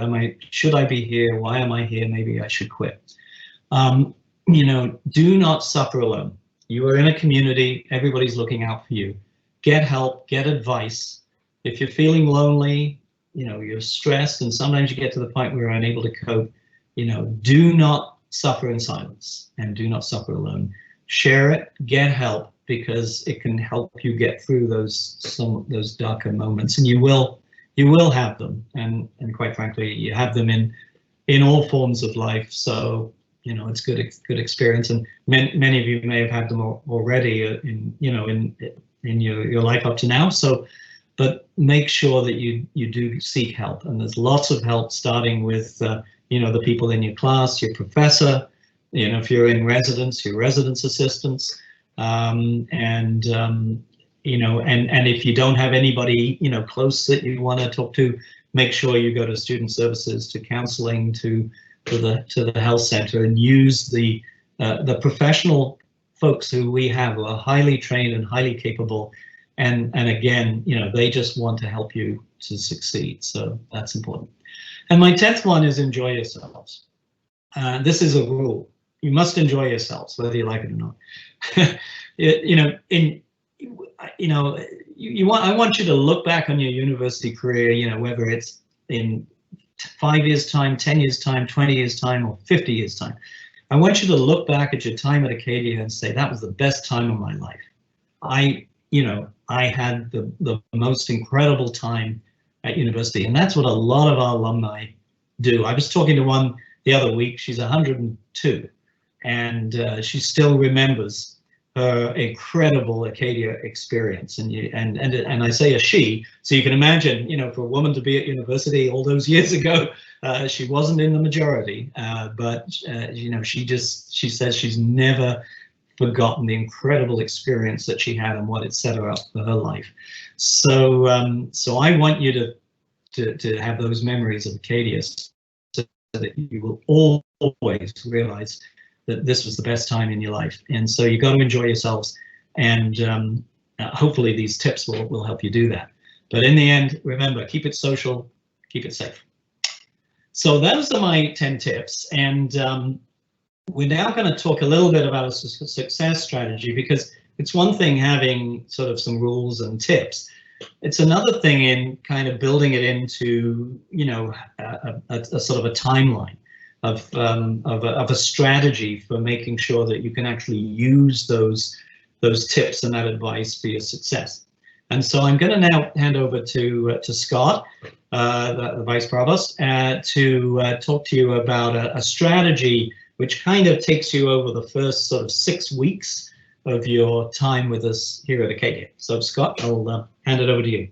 [SPEAKER 2] should I be here? Why am I here? Maybe I should quit. You know, do not suffer alone. You are in a community, everybody's looking out for you. Get help, get advice. If you're feeling lonely, you know, you're stressed, and sometimes you get to the point where you're unable to cope, you know, do not suffer in silence and do not suffer alone. Share it, get help, because it can help you get through those darker moments, and you will have them, and quite frankly, you have them in all forms of life. So, you know, it's good experience, and many of you may have had them already in your life up to now. So, but make sure that you do seek help, and there's lots of help, starting with you know, the people in your class, your professor, you know, if you're in residence, your residence assistants, and you know, and if you don't have anybody, you know, close that you want to talk to, make sure you go to student services, to counseling, to the health center, and use the professional folks who we have, who are highly trained and highly capable, and again, you know, they just want to help you to succeed. So that's important. And my 10th one is enjoy yourselves. This is a rule. You must enjoy yourselves, whether you like it or not. I want you to look back on your university career, you know, whether it's in 5 years' time, 10 years' time, 20 years' time, or 50 years' time. I want you to look back at your time at Acadia and say, that was the best time of my life. I had the most incredible time at university, and that's what a lot of our alumni do. I was talking to one the other week. She's 102, and she still remembers her incredible Acadia experience. And I say a she, so you can imagine, you know, for a woman to be at university all those years ago, she wasn't in the majority, but you know, she says she's never forgotten the incredible experience that she had and what it set her up for her life. So so I want you to have those memories of Acadia, so that you will always realize that this was the best time in your life. And so you got to enjoy yourselves, and hopefully these tips will help you do that. But in the end, remember, keep it social, keep it safe. So those are my 10 tips, and we're now going to talk a little bit about a success strategy, because it's one thing having sort of some rules and tips. It's another thing in kind of building it into, you know, a sort of a timeline of a strategy for making sure that you can actually use those tips and that advice for your success. And so I'm going to now hand over to Scott, the Vice Provost, to talk to you about a strategy which kind of takes you over the first sort of 6 weeks of your time with us here at Acadia. So Scott, I'll hand it over to you.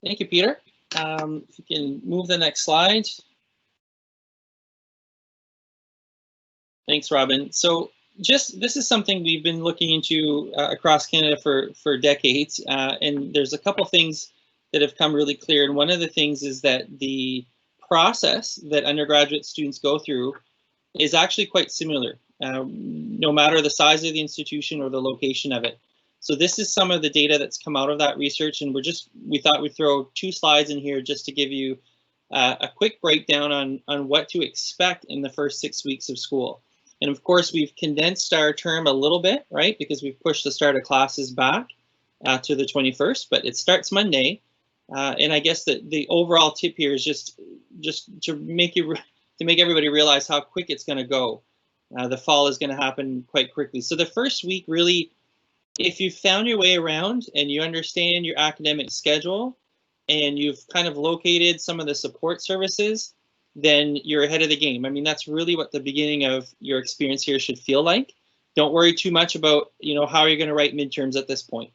[SPEAKER 1] Thank you, Peter. If you can move the next slide. Thanks, Robin. So this is something we've been looking into across Canada for decades, and there's a couple things that have come really clear. And one of the things is that the process that undergraduate students go through is actually quite similar, no matter the size of the institution or the location of it. So this is some of the data that's come out of that research, and we thought we'd throw 2 slides in here just to give you a quick breakdown on what to expect in the first 6 weeks of school. And of course, we've condensed our term a little bit, right? Because we've pushed the start of classes back to the 21st, but it starts Monday. And I guess the overall tip here is just to make everybody realize how quick it's going to go. The fall is going to happen quite quickly. So the first week, really, if you've found your way around and you understand your academic schedule and you've kind of located some of the support services, then you're ahead of the game. I mean, that's really what the beginning of your experience here should feel like. Don't worry too much about, how you're going to write midterms at this point.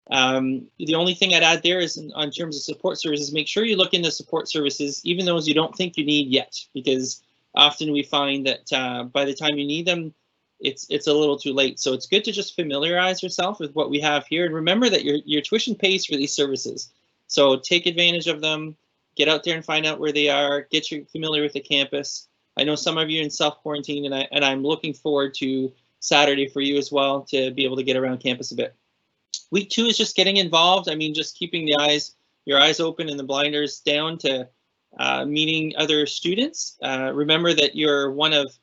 [SPEAKER 1] The only thing I'd add there is on terms of support services, make sure you look into support services, even those you don't think you need yet, because often we find that by the time you need them, it's a little too late. So it's good to just familiarize yourself with what we have here, and remember that your tuition pays for these services. So take advantage of them. Get out there and find out where they are. Get you familiar with the campus. I know some of you are in self-quarantine, and I'm looking forward to Saturday for you as well to be able to get around campus a bit. Week 2 is just getting involved. I mean, just keeping your eyes open and the blinders down to meeting other students. Remember that you're one of,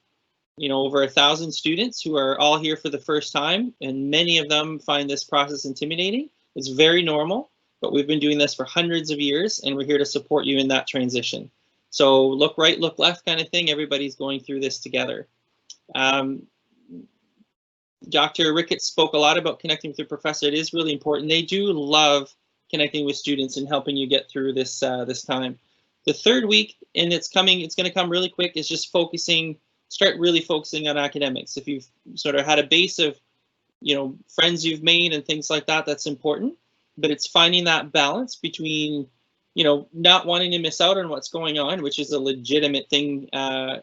[SPEAKER 1] over 1,000 students who are all here for the first time, and many of them find this process intimidating. It's very normal. But we've been doing this for hundreds of years, and we're here to support you in that transition. So look right, look left kind of thing. Everybody's going through this together. Dr. Ricketts spoke a lot about connecting with your professor. It is really important. They do love connecting with students and helping you get through this this time. The third week, and it's going to come really quick, is just start really focusing on academics. If you've sort of had a base of, friends you've made and things like that, that's important. But it's finding that balance between, not wanting to miss out on what's going on, which is a legitimate thing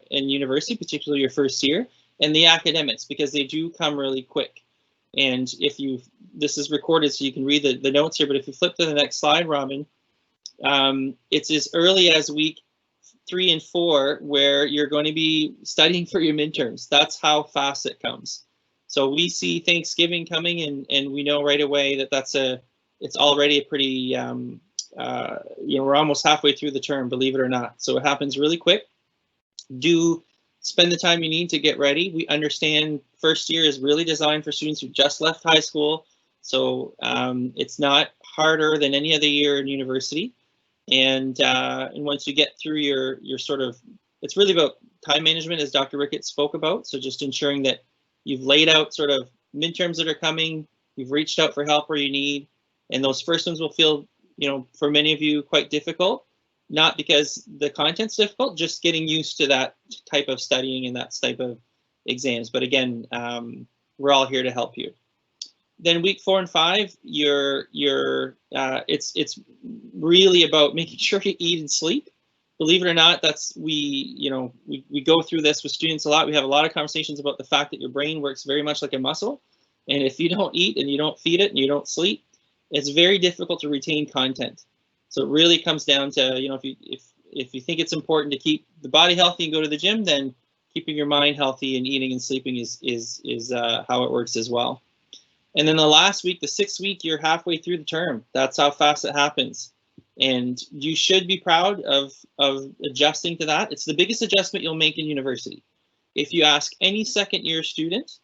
[SPEAKER 1] in university, particularly your first year, and the academics, because they do come really quick. And this is recorded so you can read the notes here, but if you flip to the next slide, Robin, it's as early as week 3 and 4 where you're going to be studying for your midterms. That's how fast it comes. So we see Thanksgiving coming, and we know right away that it's already a pretty, we're almost halfway through the term, believe it or not. So it happens really quick. Do spend the time you need to get ready. We understand first year is really designed for students who just left high school. So it's not harder than any other year in university. And once you get through your it's really about time management, as Dr. Ricketts spoke about. So just ensuring that you've laid out sort of midterms that are coming, you've reached out for help where you need. And those first ones will feel, for many of you quite difficult, not because the content's difficult, just getting used to that type of studying and that type of exams. But again, we're all here to help you. Then week 4 and 5, it's really about making sure you eat and sleep. Believe it or not, we go through this with students a lot. We have a lot of conversations about the fact that your brain works very much like a muscle. And if you don't eat and you don't feed it and you don't sleep, it's very difficult to retain content. So it really comes down to, if you think it's important to keep the body healthy and go to the gym, then keeping your mind healthy and eating and sleeping is how it works as well. And then the last week, the 6th week, you're halfway through the term. That's how fast it happens. And you should be proud of adjusting to that. It's the biggest adjustment you'll make in university. If you ask any second-year student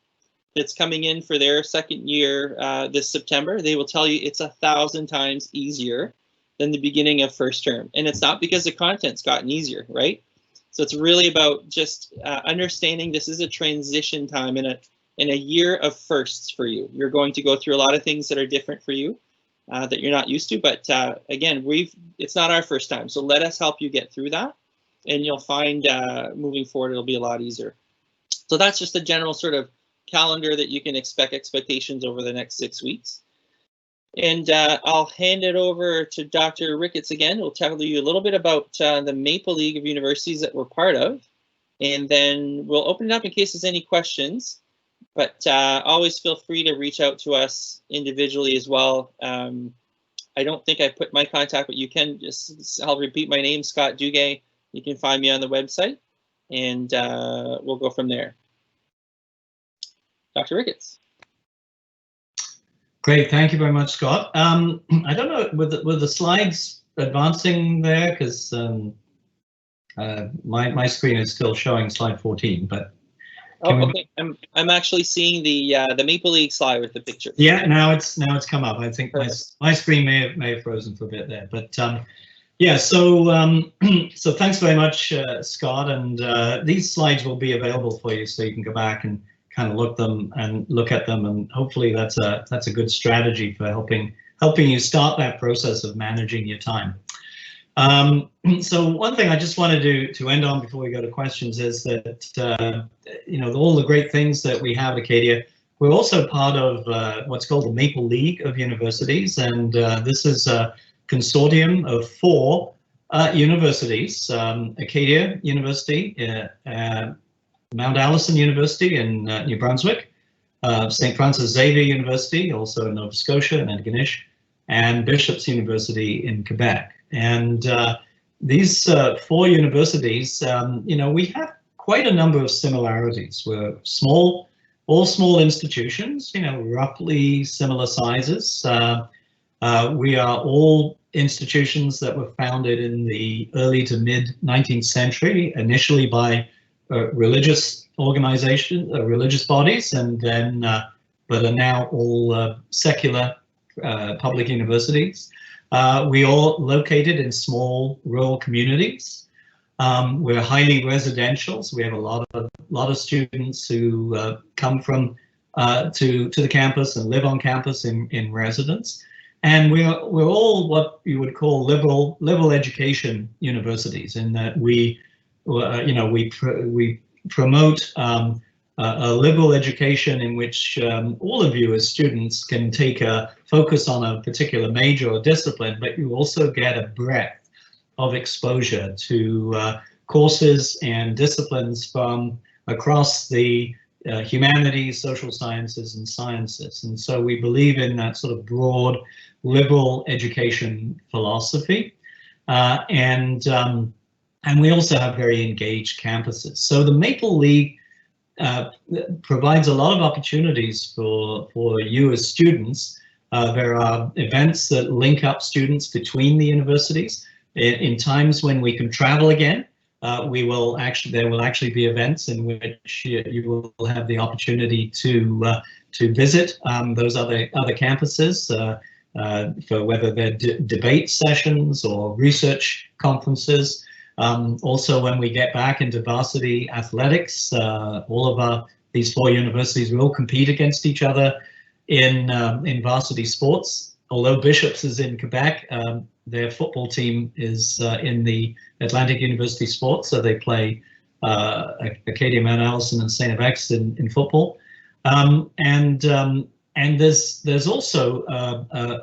[SPEAKER 1] that's coming in for their second year this September, they will tell you it's 1,000 times easier than the beginning of first term. And it's not because the content's gotten easier, right? So it's really about just understanding this is a transition time in a year of firsts for you. You're going to go through a lot of things that are different for you that you're not used to. But again, it's not our first time. So let us help you get through that. And you'll find moving forward, it'll be a lot easier. So that's just a general sort of calendar that you can expectations over the next 6 weeks. And I'll hand it over to Dr. Ricketts again. We'll tell you a little bit about the Maple League of Universities that we're part of. And then we'll open it up in case there's any questions. But always feel free to reach out to us individually as well. I don't think I put my contact, but you can just, I'll repeat my name, Scott Duguay. You can find me on the website, and we'll go from there. Dr. Ricketts.
[SPEAKER 2] Great, thank you very much, Scott. I don't know, were the slides advancing there? Because my screen is still showing slide 14, but
[SPEAKER 1] okay. I'm actually seeing the Maple League slide with the picture.
[SPEAKER 2] Yeah, now it's come up. I think my screen may have frozen for a bit there, but yeah. So so thanks very much, Scott. And these slides will be available for you, so you can go back and kind of look at them, and hopefully that's a good strategy for helping you start that process of managing your time. So one thing I just wanted to end on before we go to questions is that you know, all the great things that we have at Acadia, we're also part of what's called the Maple League of Universities, and this is a consortium of 4 universities: Acadia University, Mount Allison University in New Brunswick, St. Francis Xavier University, also in Nova Scotia and Antigonish, and Bishop's University in Quebec. And these 4 universities, you know, we have quite a number of similarities. We're all small institutions, you know, roughly similar sizes. We are all institutions that were founded in the early to mid 19th century, initially by religious organizations, religious bodies, and then but are now all secular public universities. We all located in small rural communities. We're highly residential, so we have a lot of students who come from to the campus and live on campus in residence. And we're all what you would call liberal education universities, in that we you know, we promote a liberal education in which all of you as students can take a focus on a particular major or discipline, but you also get a breadth of exposure to courses and disciplines from across the humanities, social sciences, and sciences. And so we believe in that sort of broad liberal education philosophy. And we also have very engaged campuses. So the Maple League provides a lot of opportunities for you as students. There are events that link up students between the universities. In times when we can travel again, there will actually be events in which you will have the opportunity to visit those other campuses for whether they're debate sessions or research conferences. Also, when we get back into varsity athletics, all of these 4 universities will compete against each other in varsity sports. Although Bishop's is in Quebec, their football team is in the Atlantic University Sports, so they play Acadia, Mount Allison, and St. FX in football. And there's also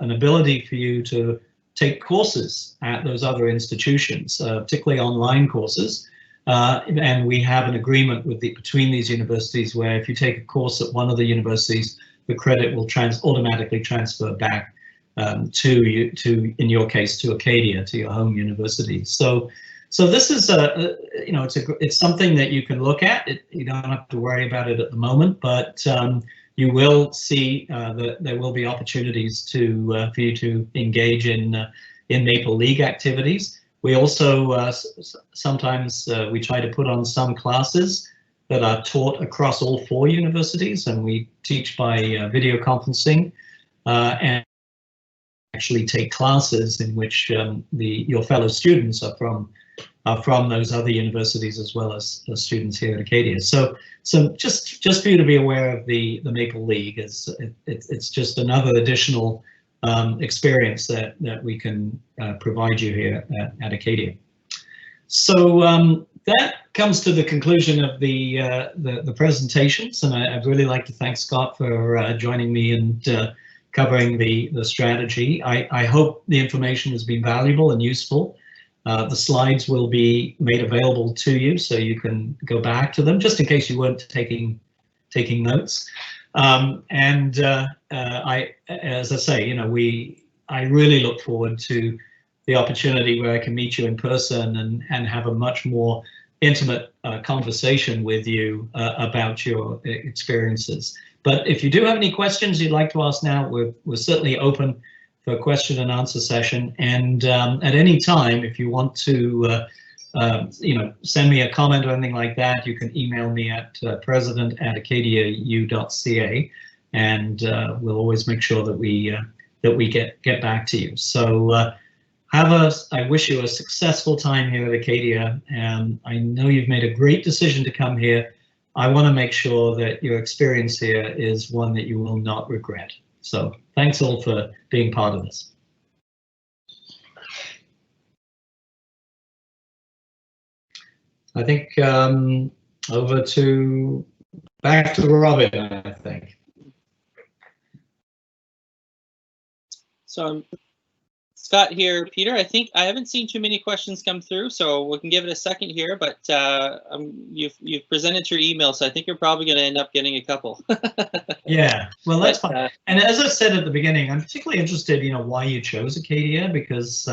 [SPEAKER 2] an ability for you to take courses at those other institutions, particularly online courses. And we have an agreement between these universities where if you take a course at one of the universities, the credit will automatically transfer back in your case, to Acadia, to your home university. So this is you know, it's something that you can look at. You don't have to worry about it at the moment, but you will see that there will be opportunities for you to engage in Maple League activities. We also sometimes we try to put on some classes that are taught across all 4 universities, and we teach by video conferencing and actually take classes in which your fellow students are from those other universities, as well as the students here at Acadia. So just for you to be aware of the Maple League, it's just another additional experience that we can provide you here at Acadia. So that comes to the conclusion of the presentations, and I'd really like to thank Scott for joining me and covering the strategy. I hope the information has been valuable and useful. The slides will be made available to you, so you can go back to them, just in case you weren't taking taking notes. As I say, I really look forward to the opportunity where I can meet you in person and have a much more intimate conversation with you about your experiences. But if you do have any questions you'd like to ask now, we're certainly open for a question and answer session. And at any time, if you want to send me a comment or anything like that, you can email me at president@acadiau.ca, and we'll always make sure that we get back to you. So I wish you a successful time here at Acadia, and I know you've made a great decision to come here. I want to make sure that your experience here is one that you will not regret. So thanks all for being part of this. I think back to Robin, I think.
[SPEAKER 1] So Scott here, Peter. I think I haven't seen too many questions come through, so we can give it a second here. But you've presented your email, so I think you're probably going to end up getting a couple.
[SPEAKER 2] Yeah, well, that's fine. And as I said at the beginning, I'm particularly interested, why you chose Acadia, because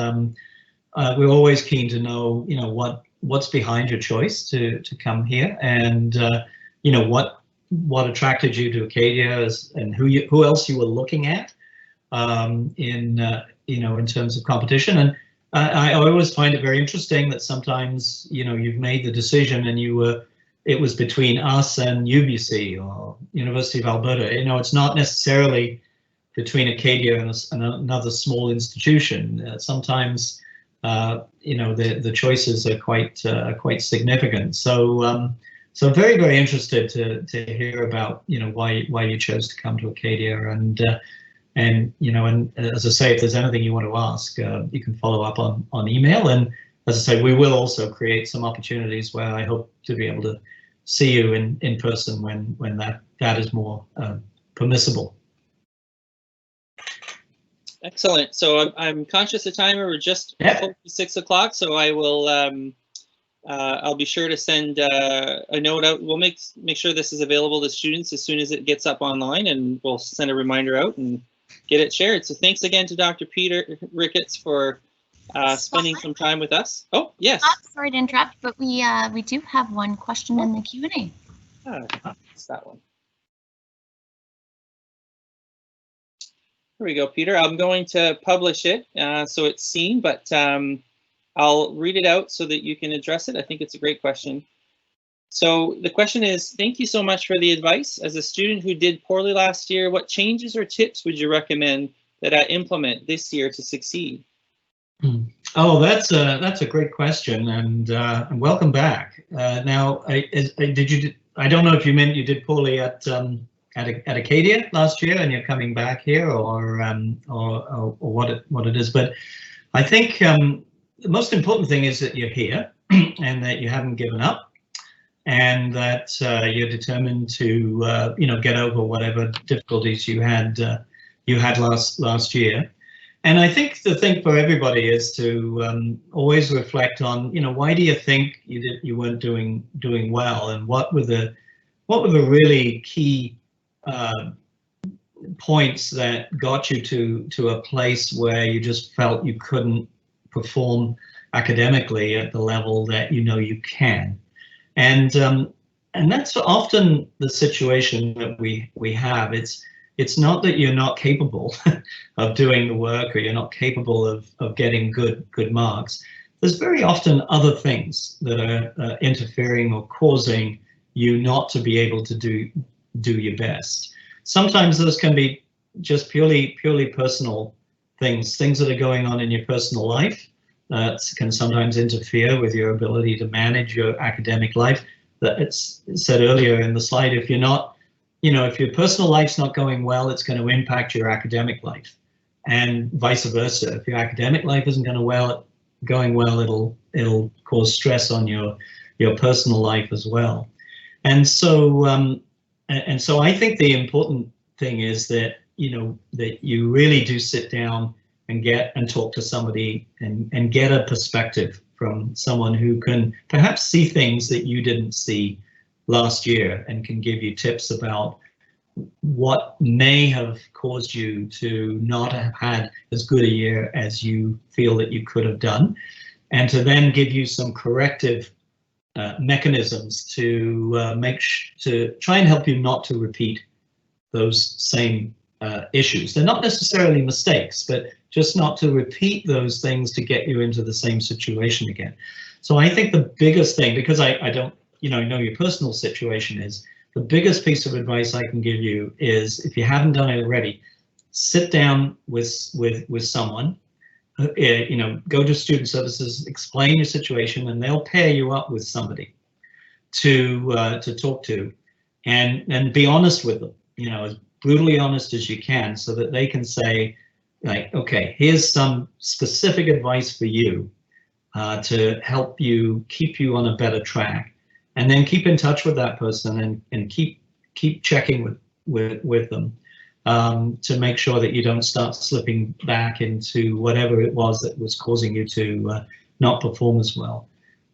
[SPEAKER 2] we're always keen to know, what's behind your choice to come here, and what attracted you to Acadia, and who else you were looking at in terms of competition. And I always find it very interesting that sometimes you've made the decision and it was between us and UBC or University of Alberta. It's not necessarily between Acadia and another small institution. Sometimes the choices are quite significant. So very, very interested to hear about why you chose to come to Acadia, and as I say, if there's anything you want to ask, you can follow up on email. And as I say, we will also create some opportunities where I hope to be able to see you in person when that is more permissible.
[SPEAKER 1] Excellent. So I'm conscious of time. We're just 6 o'clock, so I will. I'll be sure to send a note out. We'll make sure this is available to students as soon as it gets up online, and we'll send a reminder out and get it shared. So thanks again to Dr. Peter Ricketts for spending some time with us. Oh, yes.
[SPEAKER 3] Sorry to interrupt, but we do have one question in the Q&A.
[SPEAKER 1] It's that one. Here we go, Peter. I'm going to publish it so it's seen, but I'll read it out so that you can address it. I think it's a great question. So the question is, thank you so much for the advice. As a student who did poorly last year, what changes or tips would you recommend that I implement this year to succeed?
[SPEAKER 2] Oh, that's a great question, and welcome back. Now, I don't know if you meant you did poorly at Acadia last year and you're coming back here, or what it is, but I think the most important thing is that you're here and that you haven't given up, and that you're determined to get over whatever difficulties you had last year. And I think the thing for everybody is to always reflect on, why do you think you weren't doing well, and what were the really key points that got you to a place where you just felt you couldn't perform academically at the level that you can. And that's often the situation that we have. It's not that you're not capable of doing the work, or you're not capable of getting good marks. There's very often other things that are interfering or causing you not to be able to do your best. Sometimes those can be just purely personal things that are going on in your personal life that can sometimes interfere with your ability to manage your academic life. That it's said earlier in the slide, if you're not, if your personal life's not going well, it's going to impact your academic life, and vice versa. If your academic life isn't going well, it'll cause stress on your personal life as well. And so I think the important thing is that that you really do sit down and talk to somebody and get a perspective from someone who can perhaps see things that you didn't see last year and can give you tips about what may have caused you to not have had as good a year as you feel that you could have done, and to then give you some corrective mechanisms to to try and help you not to repeat those same issues. They're not necessarily mistakes, but just not to repeat those things to get you into the same situation again. So I think the biggest thing, because I don't, know your personal situation, is the biggest piece of advice I can give you is, if you haven't done it already, sit down with someone, go to student services, explain your situation, and they'll pair you up with somebody to talk to, and be honest with them, as brutally honest as you can, so that they can say, like, okay, here's some specific advice for you to help you keep you on a better track. And then keep in touch with that person and keep checking with them to make sure that you don't start slipping back into whatever it was that was causing you to not perform as well.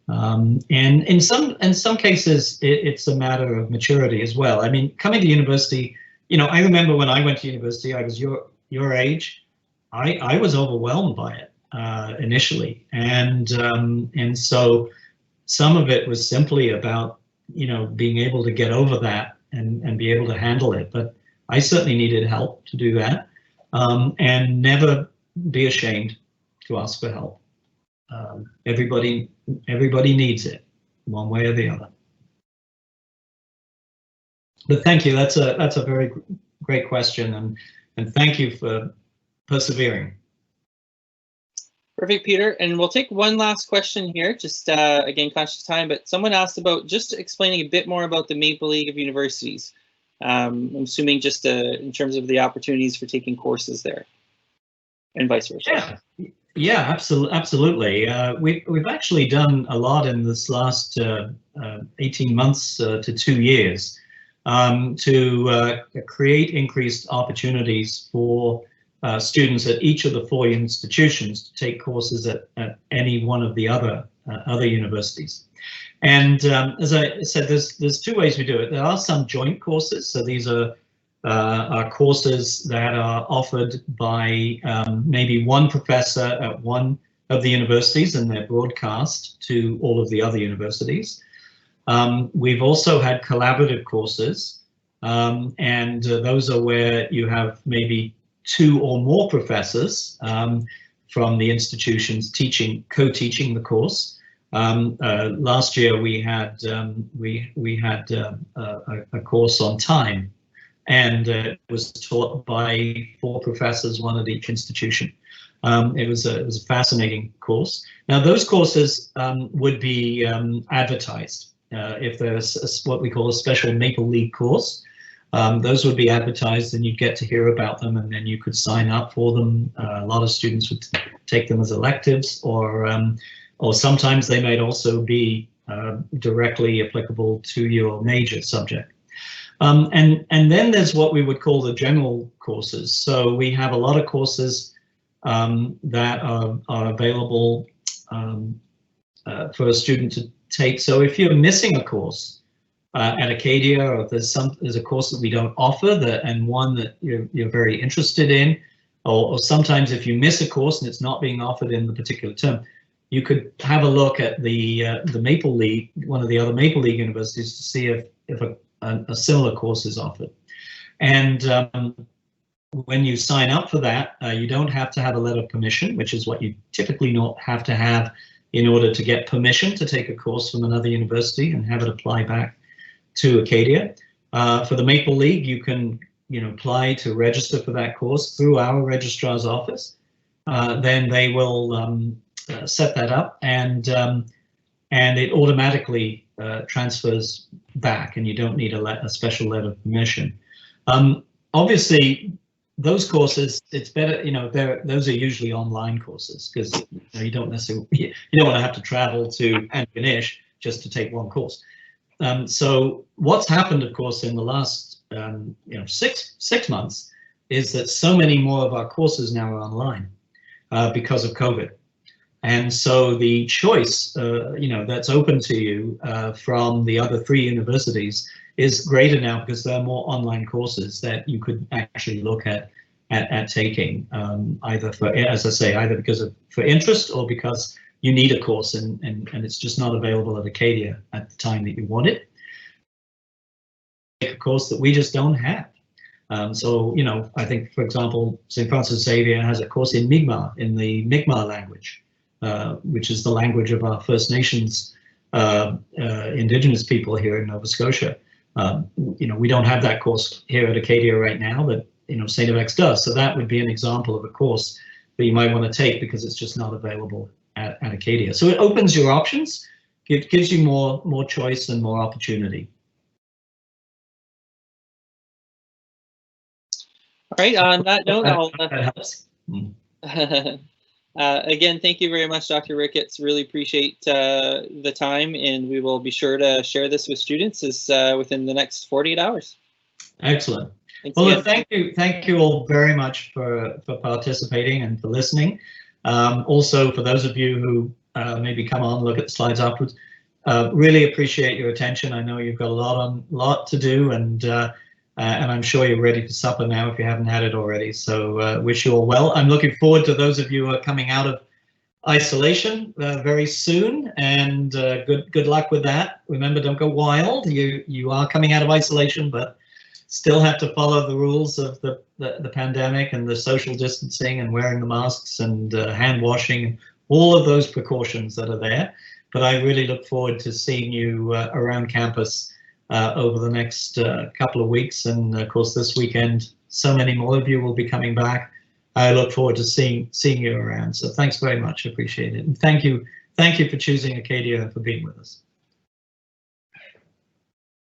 [SPEAKER 2] And in some cases, it's a matter of maturity as well. I mean, coming to university, I remember when I went to university, I was your age. I was overwhelmed by it initially, and so some of it was simply about, being able to get over that and be able to handle it. But I certainly needed help to do that, and never be ashamed to ask for help. Everybody needs it, one way or the other. But thank you. That's a very great question, and thank you for persevering.
[SPEAKER 1] Perfect, Peter. And we'll take one last question here, just again, conscious of time, but someone asked about just explaining a bit more about the Maple League of Universities. I'm assuming just in terms of the opportunities for taking courses there, and vice versa.
[SPEAKER 2] Yeah, absolutely. We've actually done a lot in this last 18 months to 2 years to create increased opportunities for students at each of the 4 institutions to take courses at any one of the other universities. And as I said, there's 2 ways we do it. There are some joint courses, so these are courses that are offered by maybe one professor at one of the universities, and they're broadcast to all of the other universities. We've also had collaborative courses, and those are where you have maybe 2 or more professors from the institutions co-teaching the course. Last year we had a course on time, and it was taught by 4 professors, one at each institution. It was a fascinating course. Now those courses would be advertised. If there's what we call a special Maple League course, those would be advertised, and you'd get to hear about them, and then you could sign up for them. A lot of students would take them as electives, or sometimes they might also be directly applicable to your major subject. And then there's what we would call the general courses. So we have a lot of courses that are available for a student to take. So if you're missing a course at Acadia, or if there's a course that we don't offer and one that you're very interested in, or sometimes if you miss a course and it's not being offered in the particular term, you could have a look at the Maple League, one of the other Maple League universities, to see if a similar course is offered. And when you sign up for that, you don't have to have a letter of permission, which is what you typically not have to have in order to get permission to take a course from another university and have it apply back to Acadia. For the Maple League, you can apply to register for that course through our registrar's office. Then they will set that up, and it automatically transfers back, and you don't need a special letter of permission. Obviously, those courses, it's better, those are usually online courses, because you don't necessarily, you don't want to have to travel to Antigonish just to take one course. So what's happened, of course, in the last 6 months is that so many more of our courses now are online because of COVID. And so the choice, that's open to you from the other 3 universities is greater now because there are more online courses that you could actually look at taking, either for, as I say, either for interest or because you need a course and it's just not available at Acadia at the time that you want it. A course that we just don't have. So, I think, for example, St. Francis Xavier has a course in Mi'kmaq, in the Mi'kmaq language, which is the language of our First Nations Indigenous people here in Nova Scotia. We don't have that course here at Acadia right now, but St. FX does. So that would be an example of a course that you might want to take because it's just not available at Acadia. So it opens your options, it gives you more choice and more opportunity.
[SPEAKER 1] All right, on that note,
[SPEAKER 2] that helps.
[SPEAKER 1] Again, thank you very much, Dr. Ricketts. Really appreciate the time, and we will be sure to share this with students within the next 48 hours.
[SPEAKER 2] Excellent.
[SPEAKER 1] Thanks
[SPEAKER 2] well,
[SPEAKER 1] again.
[SPEAKER 2] thank you all very much for participating and for listening. Also, for those of you who maybe come on, look at the slides afterwards, really appreciate your attention. I know you've got a lot to do, and I'm sure you're ready for supper now if you haven't had it already. So wish you all well. I'm looking forward to those of you who are coming out of isolation very soon, and good luck with that. Remember, don't go wild. You are coming out of isolation, but still have to follow the rules of the pandemic and the social distancing and wearing the masks and hand washing, all of those precautions that are there. But I really look forward to seeing you around campus over the next couple of weeks, and of course this weekend so many more of you will be coming back. I look forward to seeing you around. So thanks very much, appreciate it, and thank you for choosing Acadia and for being with us.